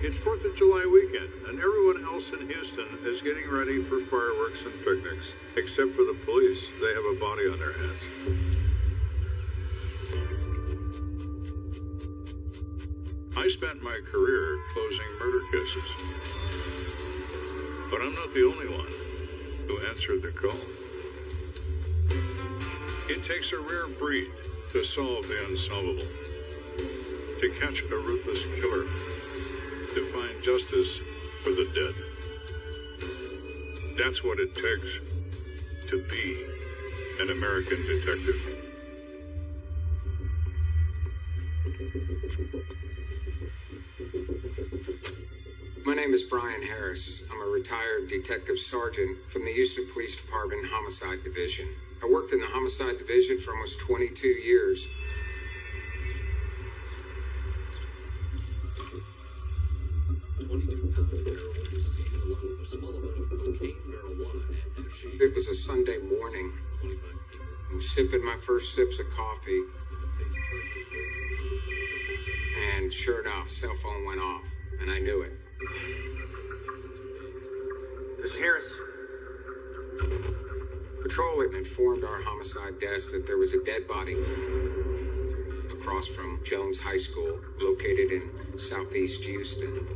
It's 4th of July weekend, and everyone else in Houston is getting ready for fireworks and picnics. Except for the police. They have a body on their hands. I spent my career closing murder cases. But I'm not the only one who answered the call. It takes a rare breed to solve the unsolvable, to catch a ruthless killer, to find justice for the dead. That's what it takes to be an American detective. My name is Brian Harris. I'm a retired detective sergeant from the Houston Police Department Homicide Division. I worked in the Homicide Division for almost 22 years. It was a Sunday morning. I'm sipping my first sips of coffee. And sure enough, cell phone went off, and I knew it. This is Harris. Patrol had informed our homicide desk that there was a dead body across from Jones High School, located in southeast Houston.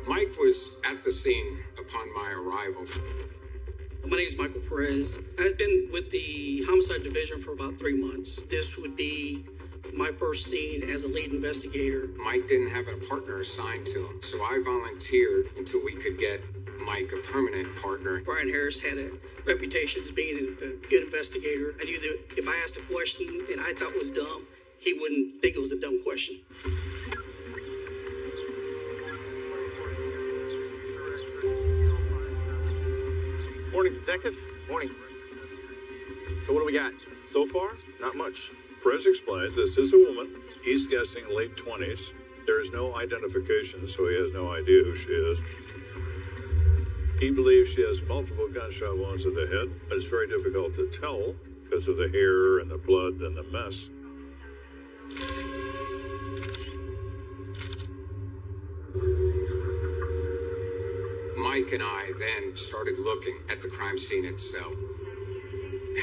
Mike was at the scene upon my arrival. My name is Michael Perez. I've been with the Homicide Division for about 3 months. This would be my first scene as a lead investigator. Mike didn't have a partner assigned to him, so I volunteered until we could get Mike a permanent partner. Brian Harris had a reputation as being a good investigator. I knew that if I asked a question and I thought was dumb, he wouldn't think it was a dumb question. Morning, Detective. Morning. So what do we got? So far, not much. Perez explains this is a woman. He's guessing late 20s. There is no identification, so he has no idea who she is. He believes she has multiple gunshot wounds to the head, but it's very difficult to tell because of the hair and the blood and the mess. Mike and I then started looking at the crime scene itself.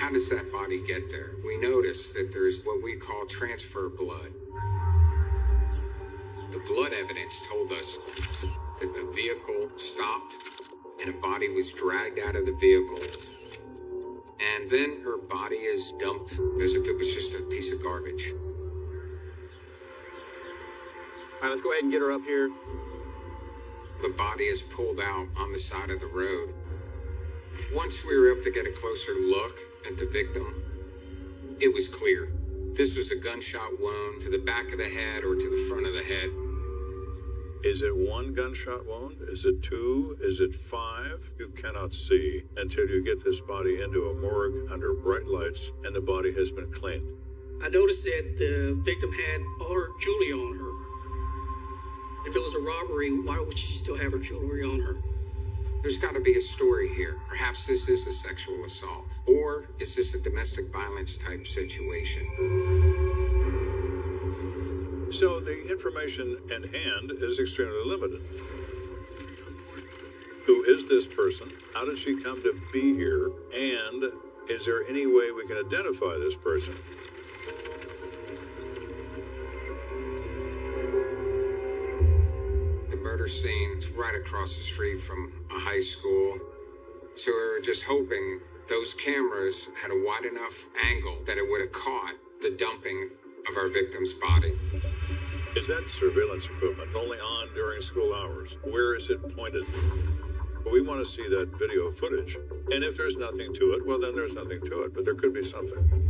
How does that body get there? We noticed that there is what we call transfer blood. The blood evidence told us that the vehicle stopped and a body was dragged out of the vehicle. And then her body is dumped as if it was just a piece of garbage. All right, let's go ahead and get her up here. The body is pulled out on the side of the road. Once we were able to get a closer look at the victim, it was clear. This was a gunshot wound to the back of the head or to the front of the head. Is it one gunshot wound? Is it two? Is it five? You cannot see until you get this body into a morgue under bright lights and the body has been cleaned. I noticed that the victim had our jewelry on her. If it was a robbery, why would she still have her jewelry on her? There's got to be a story here. Perhaps this is a sexual assault. Or is this a domestic violence type situation? So the information in hand is extremely limited. Who is this person? How did she come to be here? And is there any way we can identify this person? Murder scene right across the street from a high school. So we were just hoping those cameras had a wide enough angle that it would have caught the dumping of our victim's body. Is that surveillance equipment only on during school hours? Where is it pointed? We want to see that video footage. And if there's nothing to it, well, then there's nothing to it. But there could be something.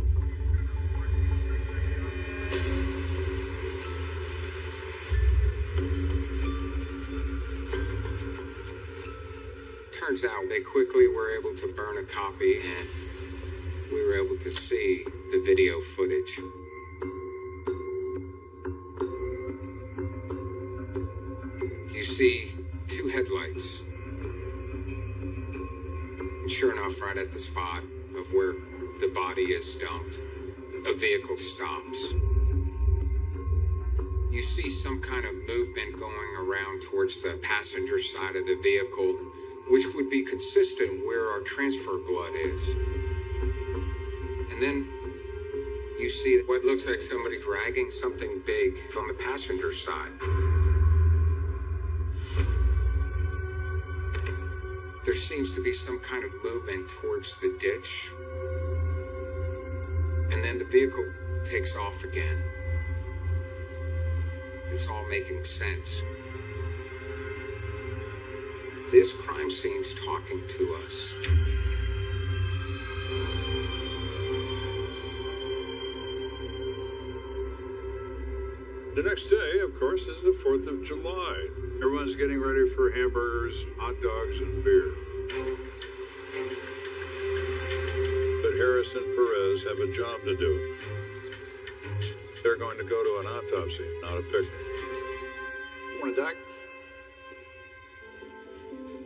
Turns out they quickly were able to burn a copy and we were able to see the video footage. see two headlights. And sure enough, right at the spot of where the body is dumped, a vehicle stops. You see some kind of movement going around towards the passenger side of the vehicle, which would be consistent where our transfer blood is. And then you see what looks like somebody dragging something big from the passenger side. There seems to be some kind of movement towards the ditch. And then the vehicle takes off again. It's all making sense. This crime scene's talking to us. The next day, of course, is the 4th of July. Everyone's getting ready for hamburgers, hot dogs, and beer. But Harris and Perez have a job to do. They're going to go to an autopsy, not a picnic. Morning, Doc.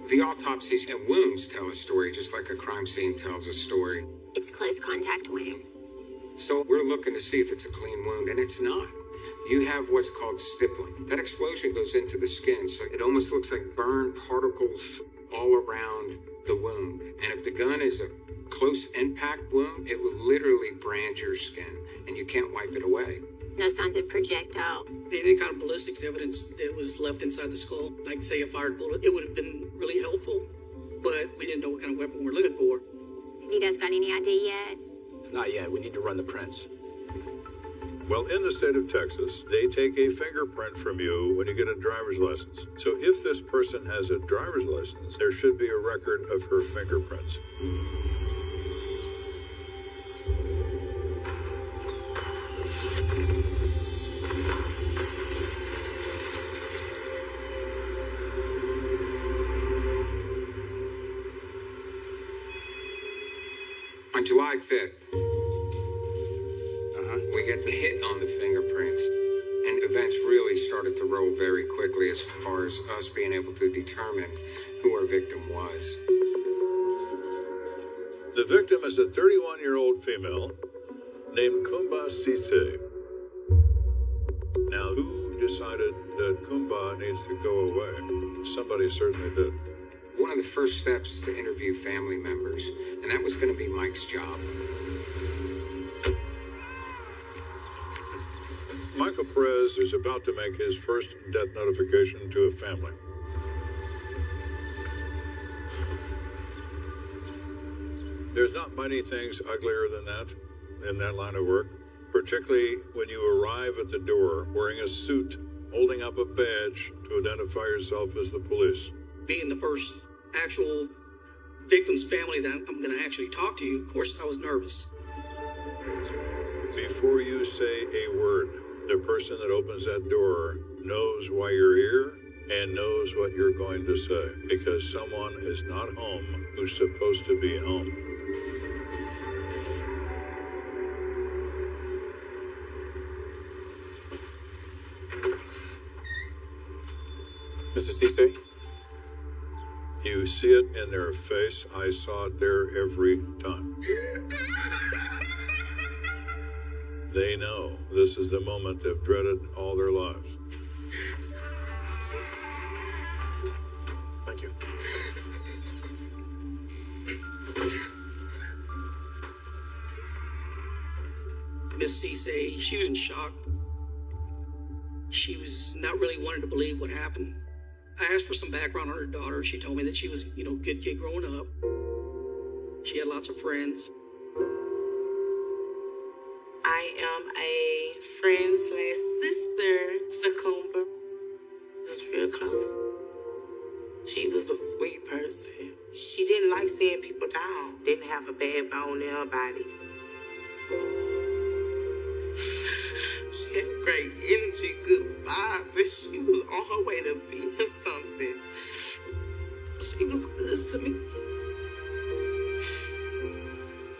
The autopsies and wounds tell a story just like a crime scene tells a story. It's close contact wound. So we're looking to see if it's a clean wound, and it's not. You have what's called stippling. That explosion goes into the skin, so it almost looks like burned particles all around the wound. And if the gun is a close impact wound, it will literally brand your skin, and you can't wipe it away. No signs of projectile. Any kind of ballistics evidence that was left inside the skull, like say a fired bullet, it would have been really helpful, but we didn't know what kind of weapon we're looking for. Have you guys got any idea yet? Not yet. We need to run the prints. Well, in the state of Texas, they take a fingerprint from you when you get a driver's license. So if this person has a driver's license, there should be a record of her fingerprints. On July 5th, we get the hit on the fingerprints, and events really started to roll very quickly as far as us being able to determine who our victim was. The victim is a 31-year-old female named Kumba Sise. Now, who decided that Kumba needs to go away? Somebody certainly did. One of the first steps is to interview family members, and that was going to be Mike's job. Michael Perez is about to make his first death notification to a family. There's not many things uglier than that in that line of work, particularly when you arrive at the door wearing a suit, holding up a badge to identify yourself as the police. Being the first actual victim's family that I'm going to actually talk to you, of course, I was nervous. Before you say a word, the person that opens that door knows why you're here and knows what you're going to say, because someone is not home who's supposed to be home. Mr. Cisse? You see it in their face. I saw it there every time. They know this is the moment they've dreaded all their lives. Thank you. Miss Cisse, she was in shock. She was not really wanting to believe what happened. I asked for some background on her daughter. She told me that she was, good kid growing up. She had lots of friends. I am a friend/sister to Kumba. It was real close. She was a sweet person. She didn't like seeing people down. Didn't have a bad bone in her body. She had great energy, good vibes, and she was on her way to being something. She was good to me.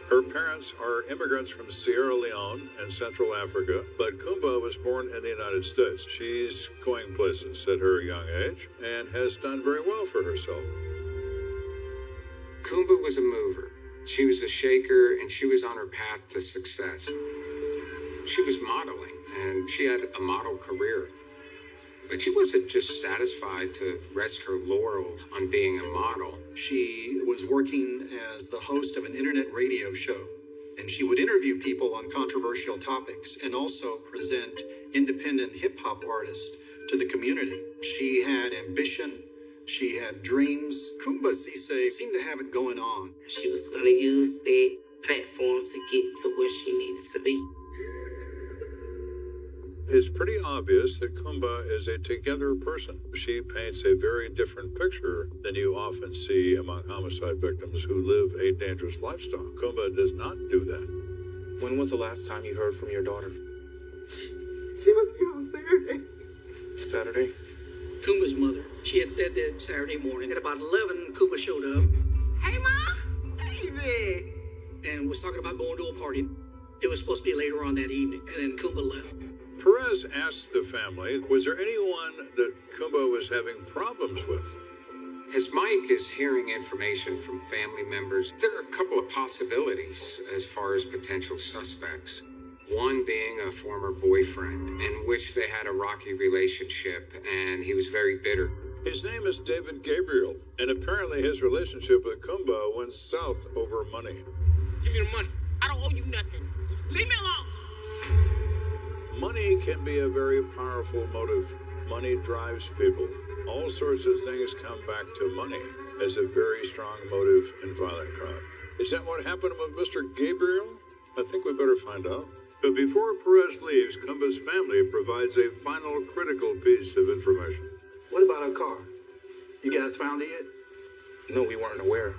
Her parents are immigrants from Sierra Leone and Central Africa, but Kumba was born in the United States. She's going places at her young age and has done very well for herself. Kumba was a mover. She was a shaker, and she was on her path to success. She was modeling, and she had a model career. But she wasn't just satisfied to rest her laurels on being a model. She was working as the host of an internet radio show, and she would interview people on controversial topics and also present independent hip-hop artists to the community. She had ambition. She had dreams. Kumba Sise seemed to have it going on. She was going to use that platform to get to where she needed to be. It's pretty obvious that Kumba is a together person. She paints a very different picture than you often see among homicide victims who live a dangerous lifestyle. Kumba does not do that. When was the last time you heard from your daughter? She was here on Saturday. Saturday? Kumba's mother, she had said that Saturday morning at about 11, Kumba showed up. Hey, Ma. David. And was talking about going to a party. It was supposed to be later on that evening, and then Kumba left. Perez asked the family, was there anyone that Kumba was having problems with? As Mike is hearing information from family members, there are a couple of possibilities as far as potential suspects. One being a former boyfriend, in which they had a rocky relationship, and he was very bitter. His name is David Gabriel, and apparently his relationship with Kumba went south over money. Give me the money. I don't owe you nothing. Leave me alone. Money can be a very powerful motive. Money drives people. All sorts of things come back to money as a very strong motive in violent crime. Is that what happened with Mr. Gabriel? I think we better find out. But before Perez leaves, Kumba's family provides a final critical piece of information. What about her car? You guys found it yet? No, we weren't aware.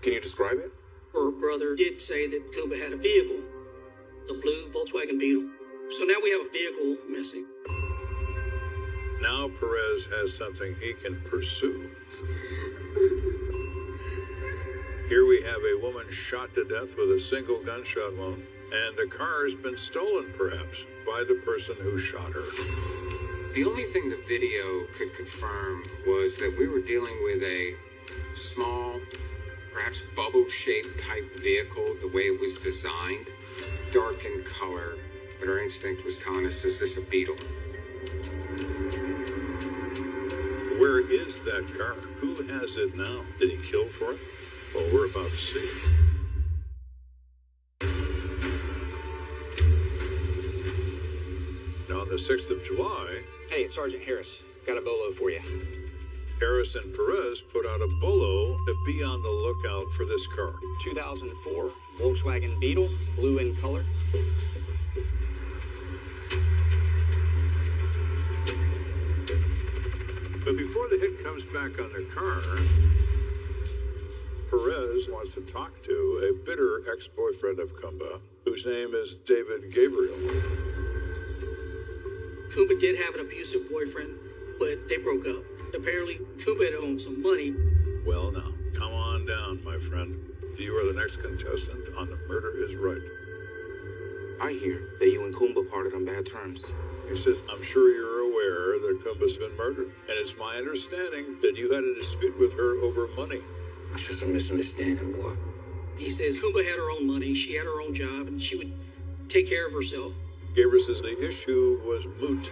Can you describe it? Her brother did say that Kumba had a vehicle, the blue Volkswagen Beetle. So now we have a vehicle missing. Now Perez has something he can pursue. Here we have a woman shot to death with a single gunshot wound, and the car has been stolen, perhaps, by the person who shot her. The only thing the video could confirm was that we were dealing with a small, perhaps bubble-shaped type vehicle, the way it was designed, dark in color, but our instinct was telling us, is this a Beetle? Where is that car? Who has it now? Did he kill for it? Well, we're about to see. Now, on the 6th of July... Hey, it's Sergeant Harris. Got a bolo for you. Harris and Perez put out a bolo to be on the lookout for this car. 2004 Volkswagen Beetle, blue in color. But before the hit comes back on the car, Perez wants to talk to a bitter ex-boyfriend of Kumba, whose name is David Gabriel. Kumba did have an abusive boyfriend, but they broke up. Apparently, Kumba had owed some money. Well, now, come on down, my friend. You are the next contestant on The Murder is Right. I hear that you and Kumba parted on bad terms. He says, I'm sure you're aware that Kumba's been murdered, and it's my understanding that you had a dispute with her over money. It's just a misunderstanding, boy. He says Kumba had her own money, she had her own job, and she would take care of herself. Gabriel says the issue was moot.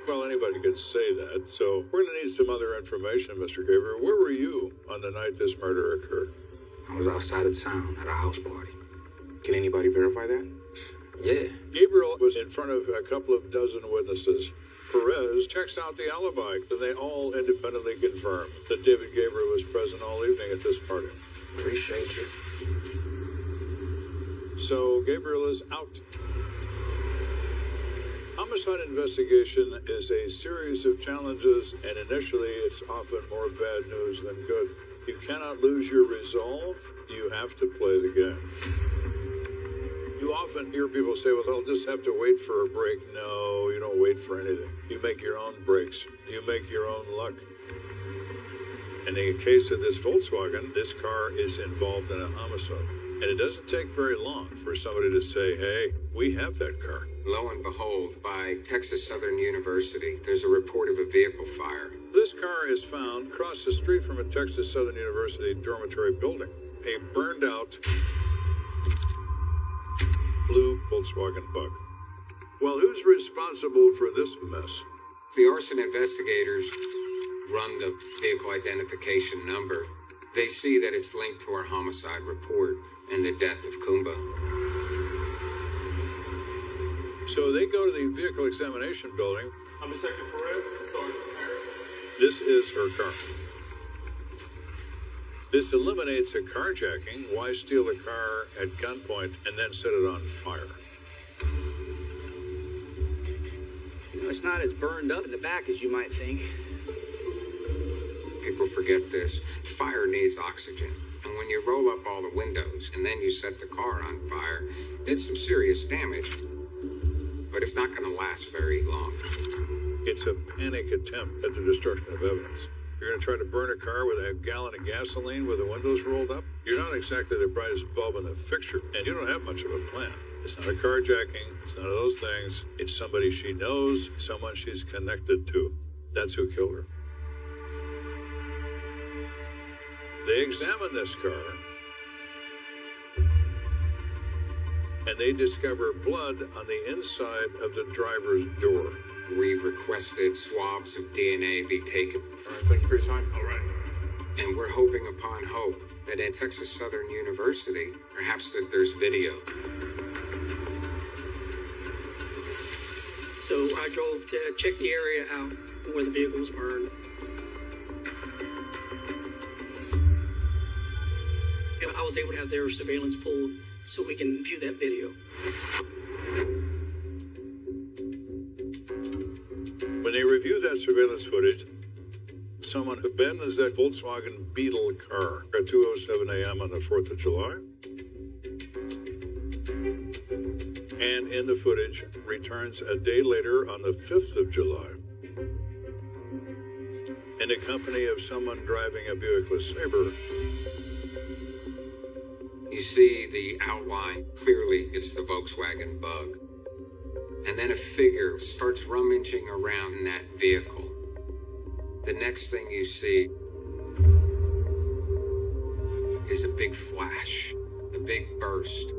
Well, anybody could say that, so we're going to need some other information, Mr. Gabriel. Where were you on the night this murder occurred? I was outside of town at a house party. Can anybody verify that? Yeah. Gabriel was in front of a couple of dozen witnesses. Perez checks out the alibi, and they all independently confirm that David Gabriel was present all evening at this party. Appreciate you. So Gabriel is out. Homicide investigation is a series of challenges, and initially it's often more bad news than good. You cannot lose your resolve. You have to play the game. You often hear people say, well, I'll just have to wait for a break. No, you don't wait for anything. You make your own breaks. You make your own luck. And in the case of this Volkswagen, this car is involved in a homicide. And it doesn't take very long for somebody to say, hey, we have that car. Lo and behold, by Texas Southern University, there's a report of a vehicle fire. This car is found across the street from a Texas Southern University dormitory building. A burned out blue Volkswagen Bug. Well, who's responsible for this mess? The arson investigators run the vehicle identification number. They see that it's linked to our homicide report and the death of Kumba. So they go to the vehicle examination building. I'm Detective Perez, Sergeant Harris. This is her car. This eliminates a carjacking. Why steal a car at gunpoint and then set it on fire? You know, it's not as burned up in the back as you might think. People forget this. Fire needs oxygen. And when you roll up all the windows and then you set the car on fire, did some serious damage. But it's not going to last very long. It's a panic attempt at the destruction of evidence. You're going to try to burn a car with a gallon of gasoline with the windows rolled up? You're not exactly the brightest bulb in the fixture, and you don't have much of a plan. It's not a carjacking. It's none of those things. It's somebody she knows, someone she's connected to. That's who killed her. They examine this car, and they discover blood on the inside of the driver's door. We requested swabs of DNA be taken. All right, thank you for your time. All right. And we're hoping upon hope that at Texas Southern University, perhaps that there's video. So I drove to check the area out where the vehicle was burned. And I was able to have their surveillance pulled so we can view that video. When they reviewed that surveillance footage, someone abandons that Volkswagen Beetle car at 2:07 a.m. on the 4th of July. And in the footage, returns a day later on the 5th of July in the company of someone driving a Buick LeSabre. You see the outline. Clearly, it's the Volkswagen Bug. And then a figure starts rummaging around in that vehicle. The next thing you see is a big flash, a big burst.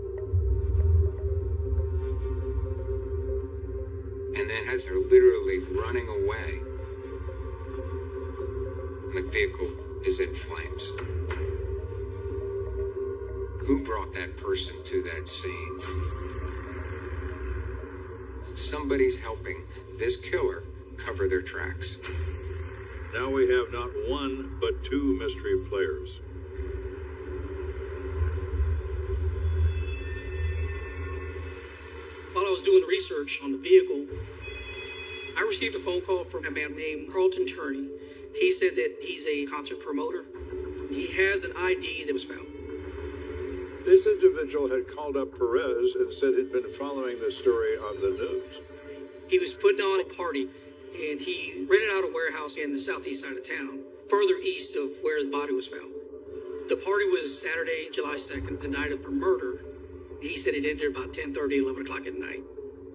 And then as they're literally running away, the vehicle is in flames. Who brought that person to that scene? Somebody's helping this killer cover their tracks. Now we have not one, but two mystery players. While I was doing research on the vehicle, I received a phone call from a man named Carlton Turney. He said that he's a concert promoter. He has an ID that was found. This individual had called up Perez and said he'd been following the story on the news. He was putting on a party, and he rented out a warehouse in the southeast side of town, further east of where the body was found. The party was Saturday, July 2nd, the night of the murder. He said it ended about 10:30, 11 o'clock at night.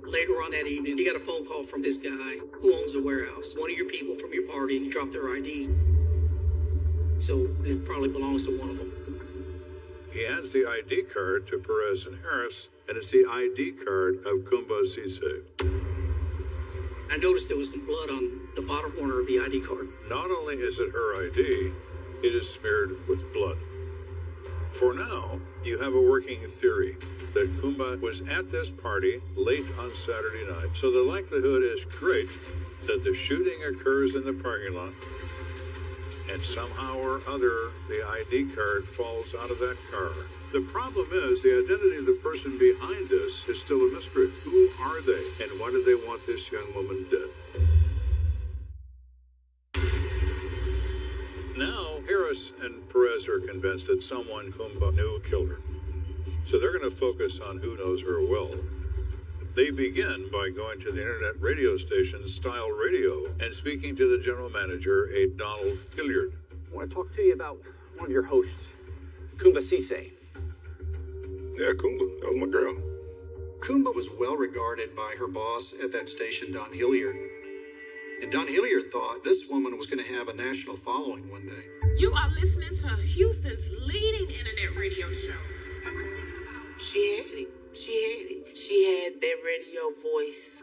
Later on that evening, he got a phone call from this guy who owns the warehouse. One of your people from your party dropped their ID. So this probably belongs to one of them. He hands the ID card to Perez and Harris, and it's the ID card of Kumba Sise. I noticed there was some blood on the bottom corner of the ID card. Not only is it her ID, it is smeared with blood. For now, you have a working theory that Kumba was at this party late on Saturday night, so the likelihood is great that the shooting occurs in the parking lot, and somehow or other, the ID card falls out of that car. The problem is, the identity of the person behind this is still a mystery. Who are they, and why did they want this young woman dead? Now, Harris and Perez are convinced that someone Kumba knew killed her. So they're going to focus on who knows her well. They begin by going to the internet radio station Style Radio and speaking to the general manager, a Donald Hilliard. I want to talk to you about one of your hosts, Kumba Sise. Yeah, Kumba. That was my girl. Kumba was well regarded by her boss at that station, Don Hilliard. And Don Hilliard thought this woman was going to have a national following one day. You are listening to Houston's leading internet radio show. She had it. She had that radio voice.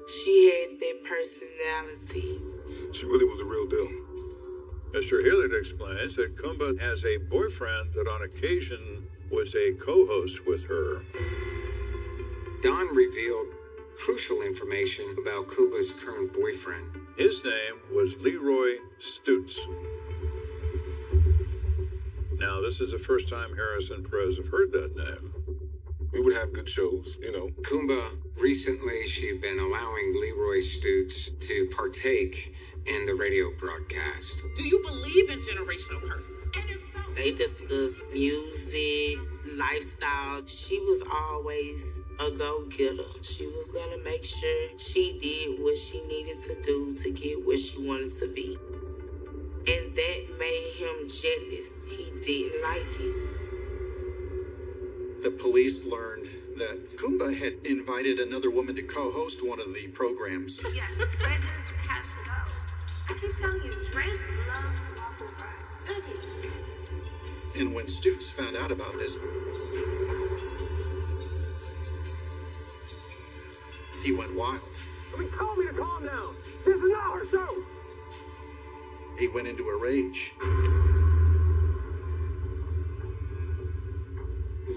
She had that personality. She really was the real deal. Mr. Hilliard explains that Kumba has a boyfriend that on occasion was a co-host with her. Don revealed crucial information about Kumba's current boyfriend. His name was Leroy Stutz. Now, this is the first time Harris and Perez have heard that name. We would have good shows, you know. Kumba, recently she'd been allowing Leroy Stutz to partake in the radio broadcast. Do you believe in generational curses? And if so, They discussed music, lifestyle. She was always a go-getter. She was gonna make sure she did what she needed to do to get where she wanted to be. And that made him jealous. He didn't like it. The police learned that Kumba had invited another woman to co-host one of the programs. Yes, Brandon has to go. I keep telling you, Drake loves waffle fries. Does he? And when Stutz found out about this, he went wild. I mean, tell me to calm down. This is not our show. He went into a rage.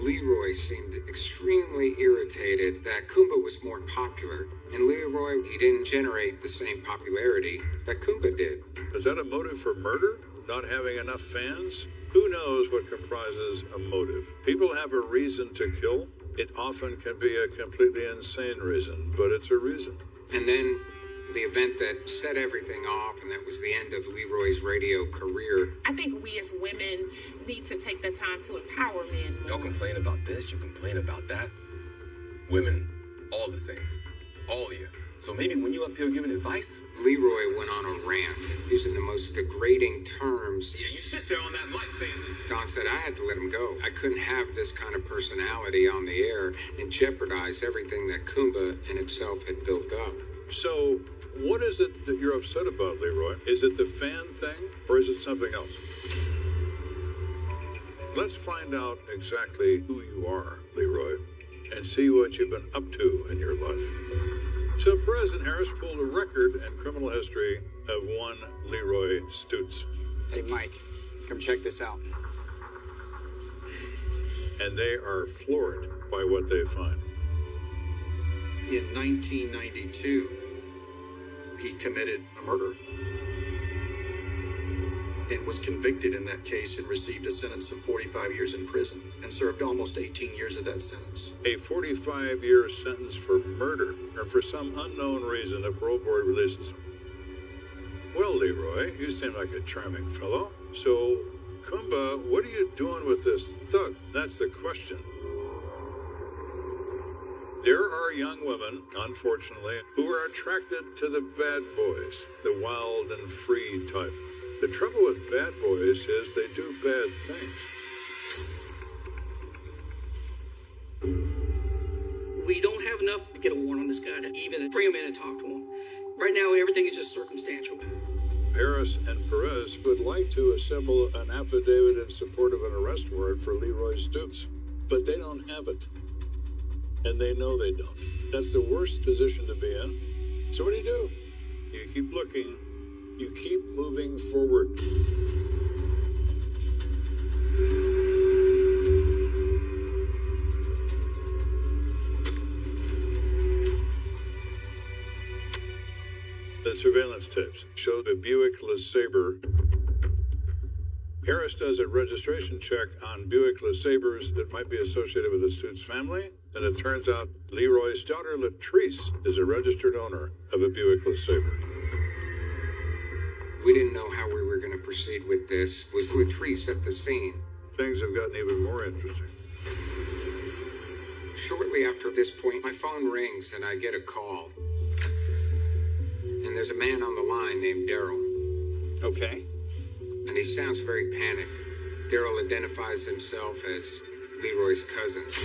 Leroy seemed extremely irritated that Kumba was more popular, and Leroy, he didn't generate the same popularity that Kumba did. Is that a motive for murder? Not having enough fans? Who knows what comprises a motive? People have a reason to kill. It often can be a completely insane reason, but it's a reason. And then the event that set everything off, and that was the end of Leroy's radio career. I think we as women need to take the time to empower men. Y'all complain about this, you complain about that. Women, all the same. All of you. So maybe when you up here giving advice? Leroy went on a rant, using the most degrading terms. Yeah, you sit there on that mic saying this. Don said I had to let him go. I couldn't have this kind of personality on the air and jeopardize everything that Kumba and himself had built up. So, what is it that you're upset about, Leroy? Is it the fan thing, or is it something else? Let's find out exactly who you are, Leroy, and see what you've been up to in your life. So Perez and Harris pulled a record in criminal history of one Leroy Stutz. Hey, Mike, come check this out. And they are floored by what they find. In 1992, he committed a murder and was convicted in that case and received a sentence of 45 years in prison and served almost 18 years of that sentence. A 45-year sentence for murder, or for some unknown reason the parole board releases him. Well, Leroy, you seem like a charming fellow. So, Kumba, what are you doing with this thug? That's the question. There are young women, unfortunately, who are attracted to the bad boys, the wild and free type. The trouble with bad boys is they do bad things. We don't have enough to get a warrant on this guy to even bring him in and talk to him. Right now, everything is just circumstantial. Harris and Perez would like to assemble an affidavit in support of an arrest warrant for Leroy Stutz, but they don't have it. And they know they don't. That's the worst position to be in. So what do? You keep looking. You keep moving forward. The surveillance tapes show the Buick LeSabre. Harris does a registration check on Buick LeSabres that might be associated with the Stutz family, and it turns out Leroy's daughter Latrice is a registered owner of a Buick LeSabre. We didn't know how we were going to proceed with this. Was Latrice at the scene? Things have gotten even more interesting. Shortly after this point, my phone rings and I get a call. And there's a man on the line named Daryl. Okay. And he sounds very panicked. Daryl identifies himself as Leroy's cousins.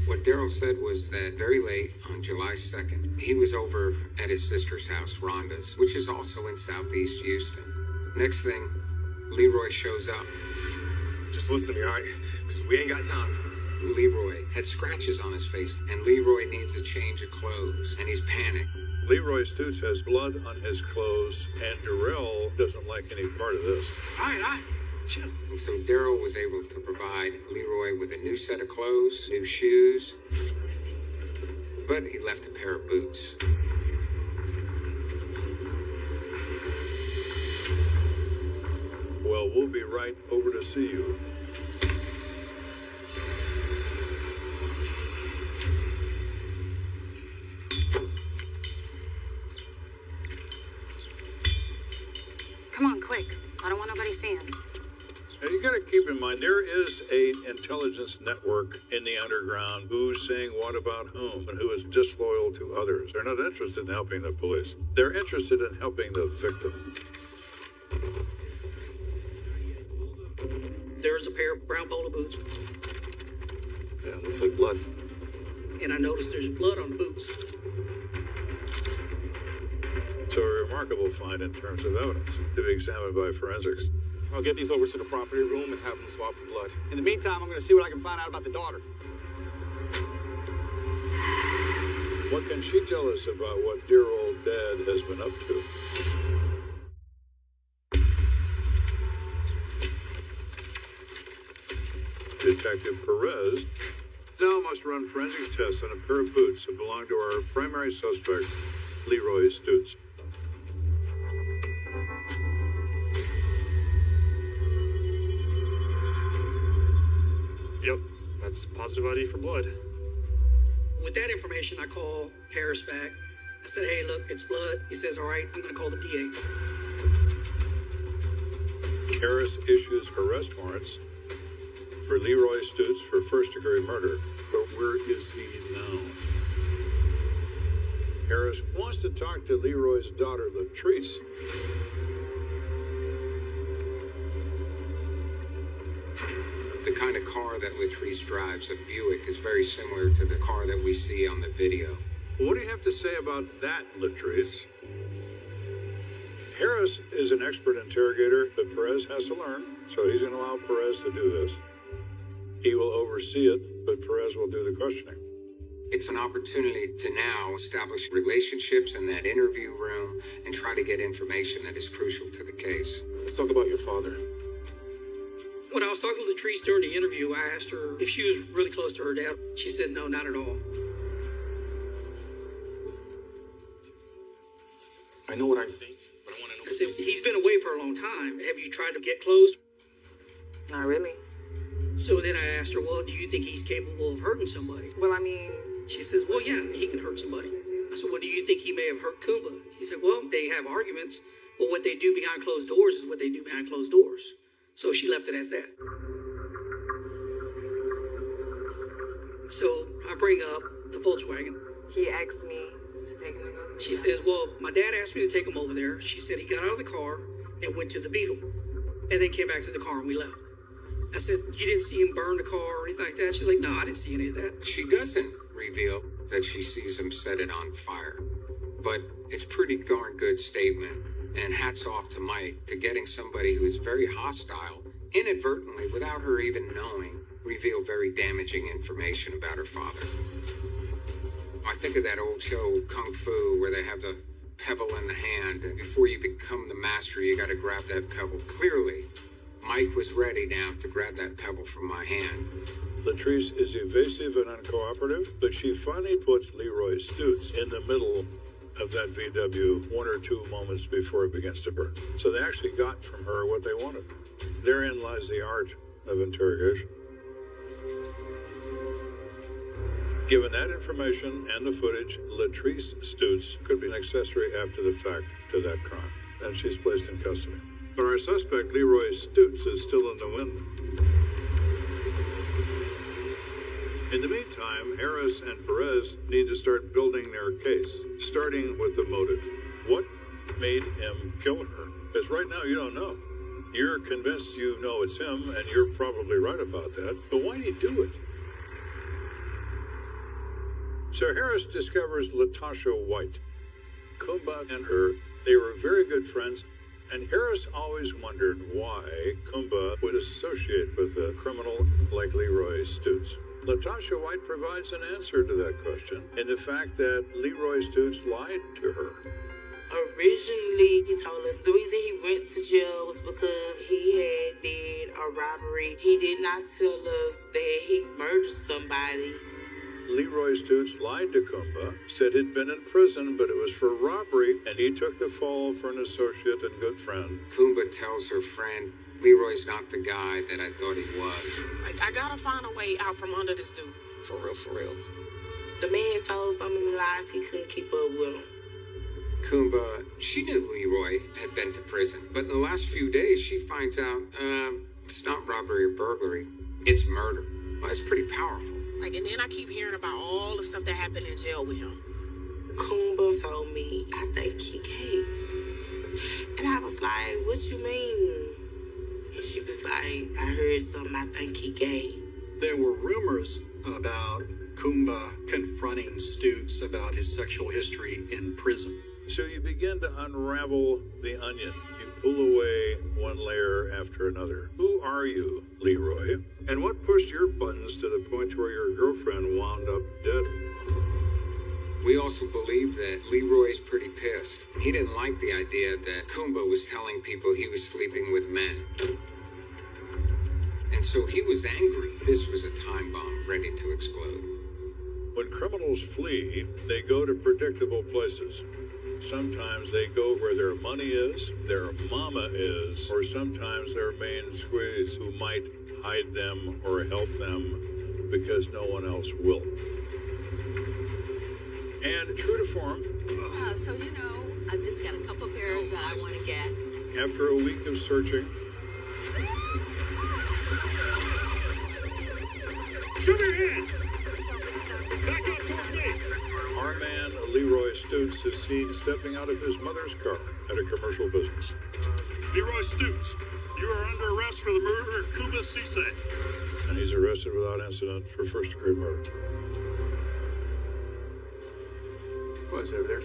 What Daryl said was that very late on July 2nd, he was over at his sister's house, Rhonda's, which is also in Southeast Houston. Next thing, Leroy shows up. Just listen to me, all right? Because we ain't got time. Leroy had scratches on his face, and Leroy needs a change of clothes, and he's panicked. Leroy Stutz has blood on his clothes, and Darrell doesn't like any part of this. All right, chill. And so Daryl was able to provide Leroy with a new set of clothes, new shoes, but he left a pair of boots. Well, we'll be right over to see you. Come on, quick. I don't want nobody seeing. Now, you gotta keep in mind, there is an intelligence network in the underground who's saying what about whom and who is disloyal to others. They're not interested in helping the police. They're interested in helping the victim. There's a pair of brown polo boots. Yeah, looks like blood. And I noticed there's blood on the boots. So a remarkable find in terms of evidence to be examined by forensics. I'll get these over to the property room and have them swab for blood. In the meantime, I'm going to see what I can find out about the daughter. What can she tell us about what dear old Dad has been up to? Detective Perez now must run forensic tests on a pair of boots that belong to our primary suspect, Leroy Stutz. Yep, that's positive ID for blood. With that information, I call Harris back. I said, hey, look, it's blood. He says, all right, I'm going to call the DA. Harris issues arrest warrants for Leroy Stutz for first-degree murder. But where is he now? Harris wants to talk to Leroy's daughter, Latrice. The kind of car that Latrice drives, a Buick, is very similar to the car that we see on the video. What do you have to say about that, Latrice? Harris is an expert interrogator, but Perez has to learn, so he's going to allow Perez to do this. He will oversee it, but Perez will do the questioning. It's an opportunity to now establish relationships in that interview room and try to get information that is crucial to the case. Let's talk about your father. When I was talking to Latrice during the interview, I asked her if she was really close to her dad. She said, no, not at all. I know what I think, but I want to know. I said, he's been away for a long time. Have you tried to get close? Not really. So then I asked her, well, do you think he's capable of hurting somebody? Well, I mean... She says, well, yeah, he can hurt somebody. I said, well, do you think he may have hurt Kumba? He said, well, they have arguments, but what they do behind closed doors is what they do behind closed doors. So she left it at that. So I bring up the Volkswagen. He asked me to take him. She says, well, my dad asked me to take him over there. She said he got out of the car and went to the Beetle and then came back to the car and we left. I said, you didn't see him burn the car or anything like that? She's like, no, I didn't see any of that. She doesn't reveal that she sees him set it on fire, but it's pretty darn good statement. And hats off to Mike to getting somebody who is very hostile, inadvertently, without her even knowing, reveal very damaging information about her father. I think of that old show, Kung Fu, where they have the pebble in the hand, and before you become the master, you got to grab that pebble. Clearly, Mike was ready now to grab that pebble from my hand. Latrice is evasive and uncooperative, but she finally puts Leroy Stutz in the middle of that VW 1 or 2 moments before it begins to burn. So they actually got from her what they wanted. Therein lies the art of interrogation. Given that information and the footage, Latrice Stutz could be an accessory after the fact to that crime, and she's placed in custody. But our suspect, Leroy Stutz, is still in the wind. In the meantime, Harris and Perez need to start building their case, starting with the motive. What made him kill her? Because right now you don't know. You're convinced you know it's him, and you're probably right about that, but why'd he do it? So Harris discovers Latasha White. Kumba and her, they were very good friends, and Harris always wondered why Kumba would associate with a criminal like Leroy Stutz. Latasha White provides an answer to that question in the fact that Leroy Stutz lied to her. Originally, he told us the reason he went to jail was because he had did a robbery. He did not tell us that he murdered somebody. Leroy Stutz lied to Kumba, said he'd been in prison, but it was for robbery, and he took the fall for an associate and good friend. Kumba tells her friend, Leroy's not the guy that I thought he was. I gotta find a way out from under this dude. For real, for real. The man told so many lies he couldn't keep up with him. Kumba, she knew Leroy had been to prison, but in the last few days she finds out, it's not robbery or burglary, it's murder. Well, that's pretty powerful. Like, and then I keep hearing about all the stuff that happened in jail with him. Kumba told me, I think he gay. And I was like, what you mean? And she was like, I heard something, I think he gay. There were rumors about Kumba confronting Stutz about his sexual history in prison. So you begin to unravel the onion. You pull away one layer after another. Who are you, Leroy? And what pushed your buttons to the point where your girlfriend wound up dead? We also believe that Leroy's pretty pissed. He didn't like the idea that Kumba was telling people he was sleeping with men. And so he was angry. This was a time bomb ready to explode. When criminals flee, they go to predictable places. Sometimes they go where their money is, their mama is, or sometimes their main squeeze who might hide them or help them because no one else will. And true to form, so you know, I've just got a couple pairs that I want to get. After a week of searching, Show me your hands! Back up towards me! our man Leroy Stutz is seen stepping out of his mother's car at a commercial business. Leroy Stutz, you are under arrest for the murder of Kumba Sise. And he's arrested without incident for first-degree murder. What's over there?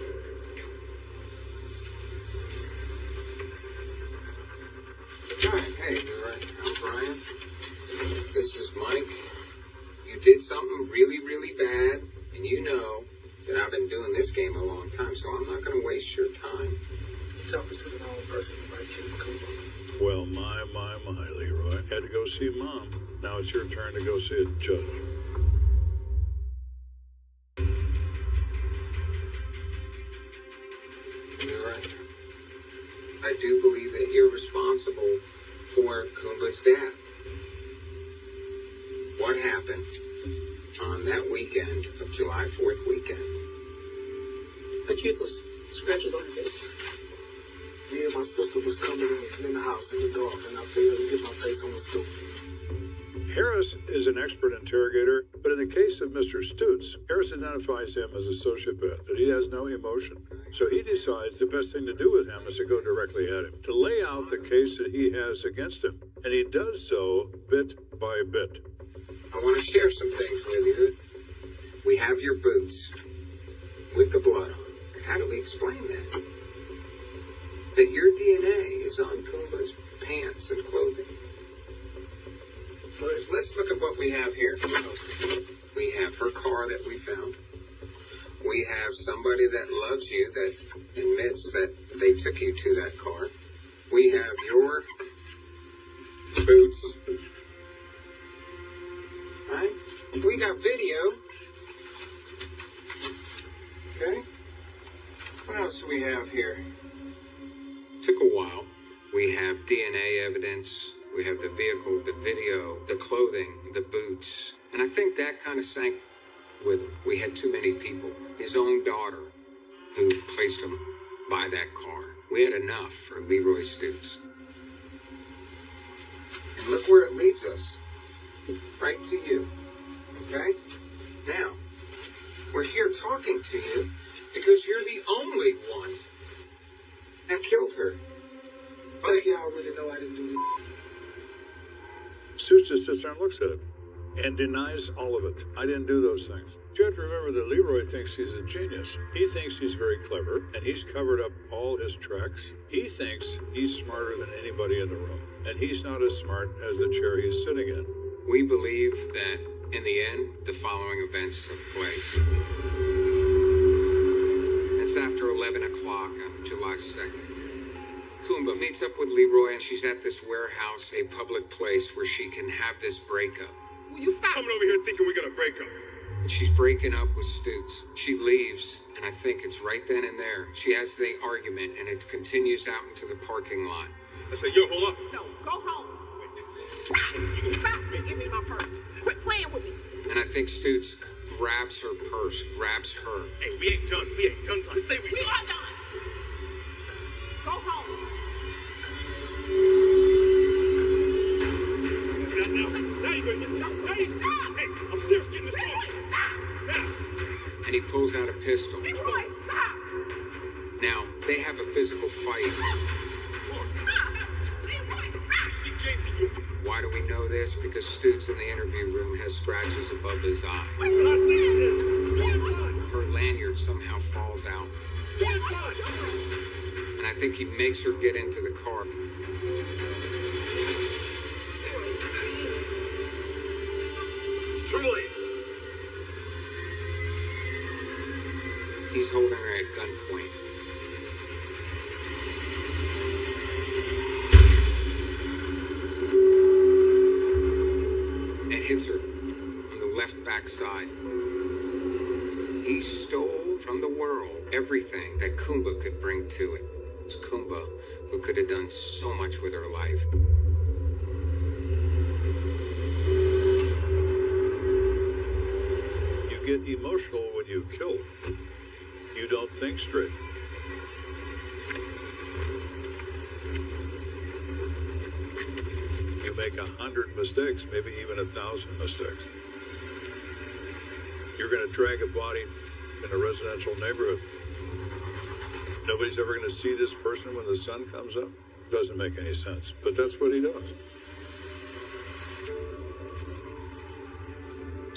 Hey, Leroy. I'm Brian. This is Mike. You did something really, really bad, and you know that I've been doing this game a long time, so I'm not going to waste your time. Tell me to the wrong person right here. Well, my, Leroy. Had to go see Mom. Now it's your turn to go see a judge. Leroy, I do believe that you're responsible for Kumba's death. What happened on that weekend of July 4th weekend? I get those scratches on your face. Me and my sister was coming in the house in the dark, and I failed to get my face on the stool. Harris is an expert interrogator, but in the case of Mr. Stutz, Harris identifies him as a sociopath, that he has no emotion. So he decides the best thing to do with him is to go directly at him, to lay out the case that he has against him. And he does so bit by bit. I want to share some things with you. We have your boots with the blood on. How do we explain that? That your DNA is on Kumba's pants and clothing. Let's look at what we have here. We have her car that we found. We have somebody that loves you that admits that they took you to that car. We have your boots. Right? We got video. Okay? What else do we have here? Took a while. We have DNA evidence. We have the vehicle, the video, the clothing, the boots. And I think that kind of sank with him. We had too many people. His own daughter, who placed him by that car. We had enough for Leroy Stutz. And look where it leads us. Right to you. Okay? Now, we're here talking to you because you're the only one that killed her. Like y'all really know I didn't do it. Stoots just sits there and looks at him and denies all of it. I didn't do those things. You have to remember that Leroy thinks he's a genius. He thinks he's very clever, and he's covered up all his tracks. He thinks he's smarter than anybody in the room, and he's not as smart as the chair he's sitting in. We believe that, in the end, the following events took place. It's after 11 o'clock on July 2nd. Kumba meets up with Leroy, and she's at this warehouse, a public place where she can have this breakup. Will you stop? Coming over here thinking we're gonna break up. And she's breaking up with Stoots. She leaves, and I think it's right then and there. She has the argument, and it continues out into the parking lot. I say, yo, hold up. No, go home. Stop and give me my purse. Quit playing with me. And I think Stoots grabs her purse, grabs her. Hey, we ain't done. We ain't done. Say we We are done. Go home. Now you gonna get Hey, I'm serious getting this car. And he pulls out a pistol. Leroy, stop. Now, they have a physical fight. Why do we know this? Because Stoots in the interview room has scratches above his eye. Her lanyard somehow falls out. And I think he makes her get into the car. It's too late. He's holding her at gunpoint. It hits her on the left backside. He stole from the world everything that Kumba could bring to it. It's Kumba who could have done so much with her life. You get emotional when you kill. You don't think straight. You make 100 mistakes, maybe even 1,000 mistakes. You're going to drag a body in a residential neighborhood. Nobody's ever going to see this person when the sun comes up. Doesn't make any sense, but that's what he does.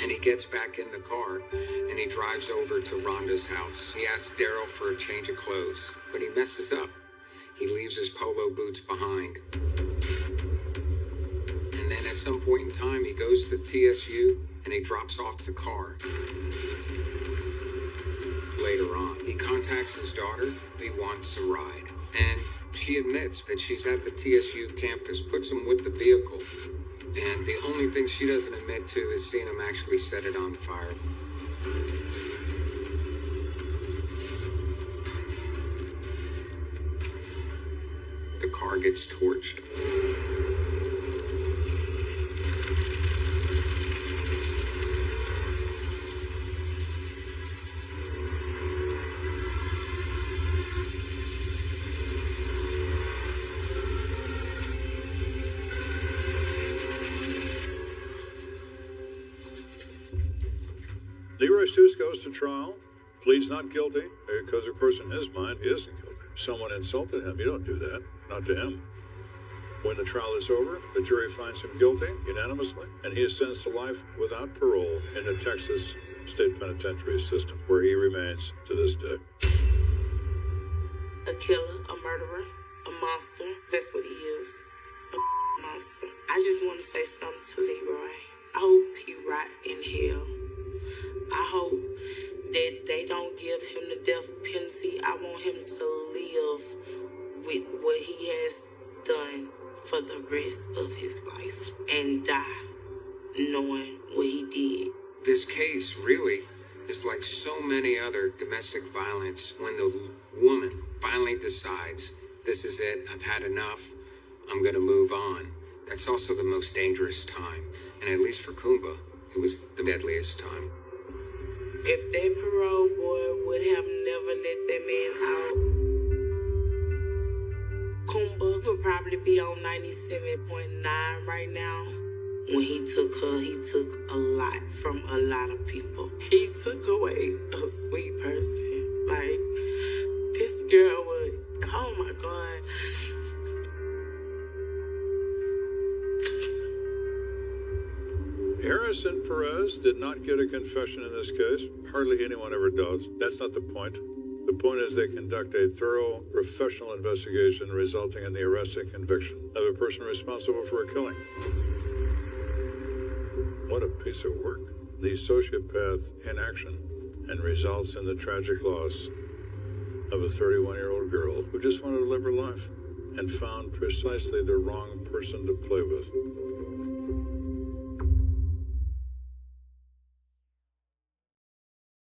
And he gets back in the car, and he drives over to Rhonda's house. He asks Daryl for a change of clothes, but he messes up. He leaves his polo boots behind. And then at some point in time, he goes to TSU, and he drops off the car. Later on, he contacts his daughter. He wants to ride. And she admits that she's at the TSU campus, puts him with the vehicle. And the only thing she doesn't admit to is seeing him actually set it on fire. The car gets torched. Leroy Stoots goes to trial, pleads not guilty, because, of course, in his mind, he isn't guilty. Someone insulted him. You don't do that. Not to him. When the trial is over, the jury finds him guilty unanimously, and he is sentenced to life without parole in the Texas State Penitentiary system, where he remains to this day. A killer, a murderer, a monster. That's what he is. A monster. I just want to say something to Leroy. I hope he rot in hell. I hope that they don't give him the death penalty. I want him to live with what he has done for the rest of his life and die knowing what he did. This case really is like so many other domestic violence when the woman finally decides, this is it, I've had enough, I'm going to move on. That's also the most dangerous time. And at least for Kumba, it was the deadliest time. If that parole boy would have never let that man out, Kumba would probably be on 97.9 right now. When he took her, he took a lot from a lot of people. He took away a sweet person. Like, this girl would, oh my God. Harris and Perez did not get a confession in this case. Hardly anyone ever does. That's not the point. The point is they conduct a thorough, professional investigation resulting in the arrest and conviction of a person responsible for a killing. What a piece of work. The sociopath in action, and results in the tragic loss of a 31-year-old girl who just wanted to live her life and found precisely the wrong person to play with.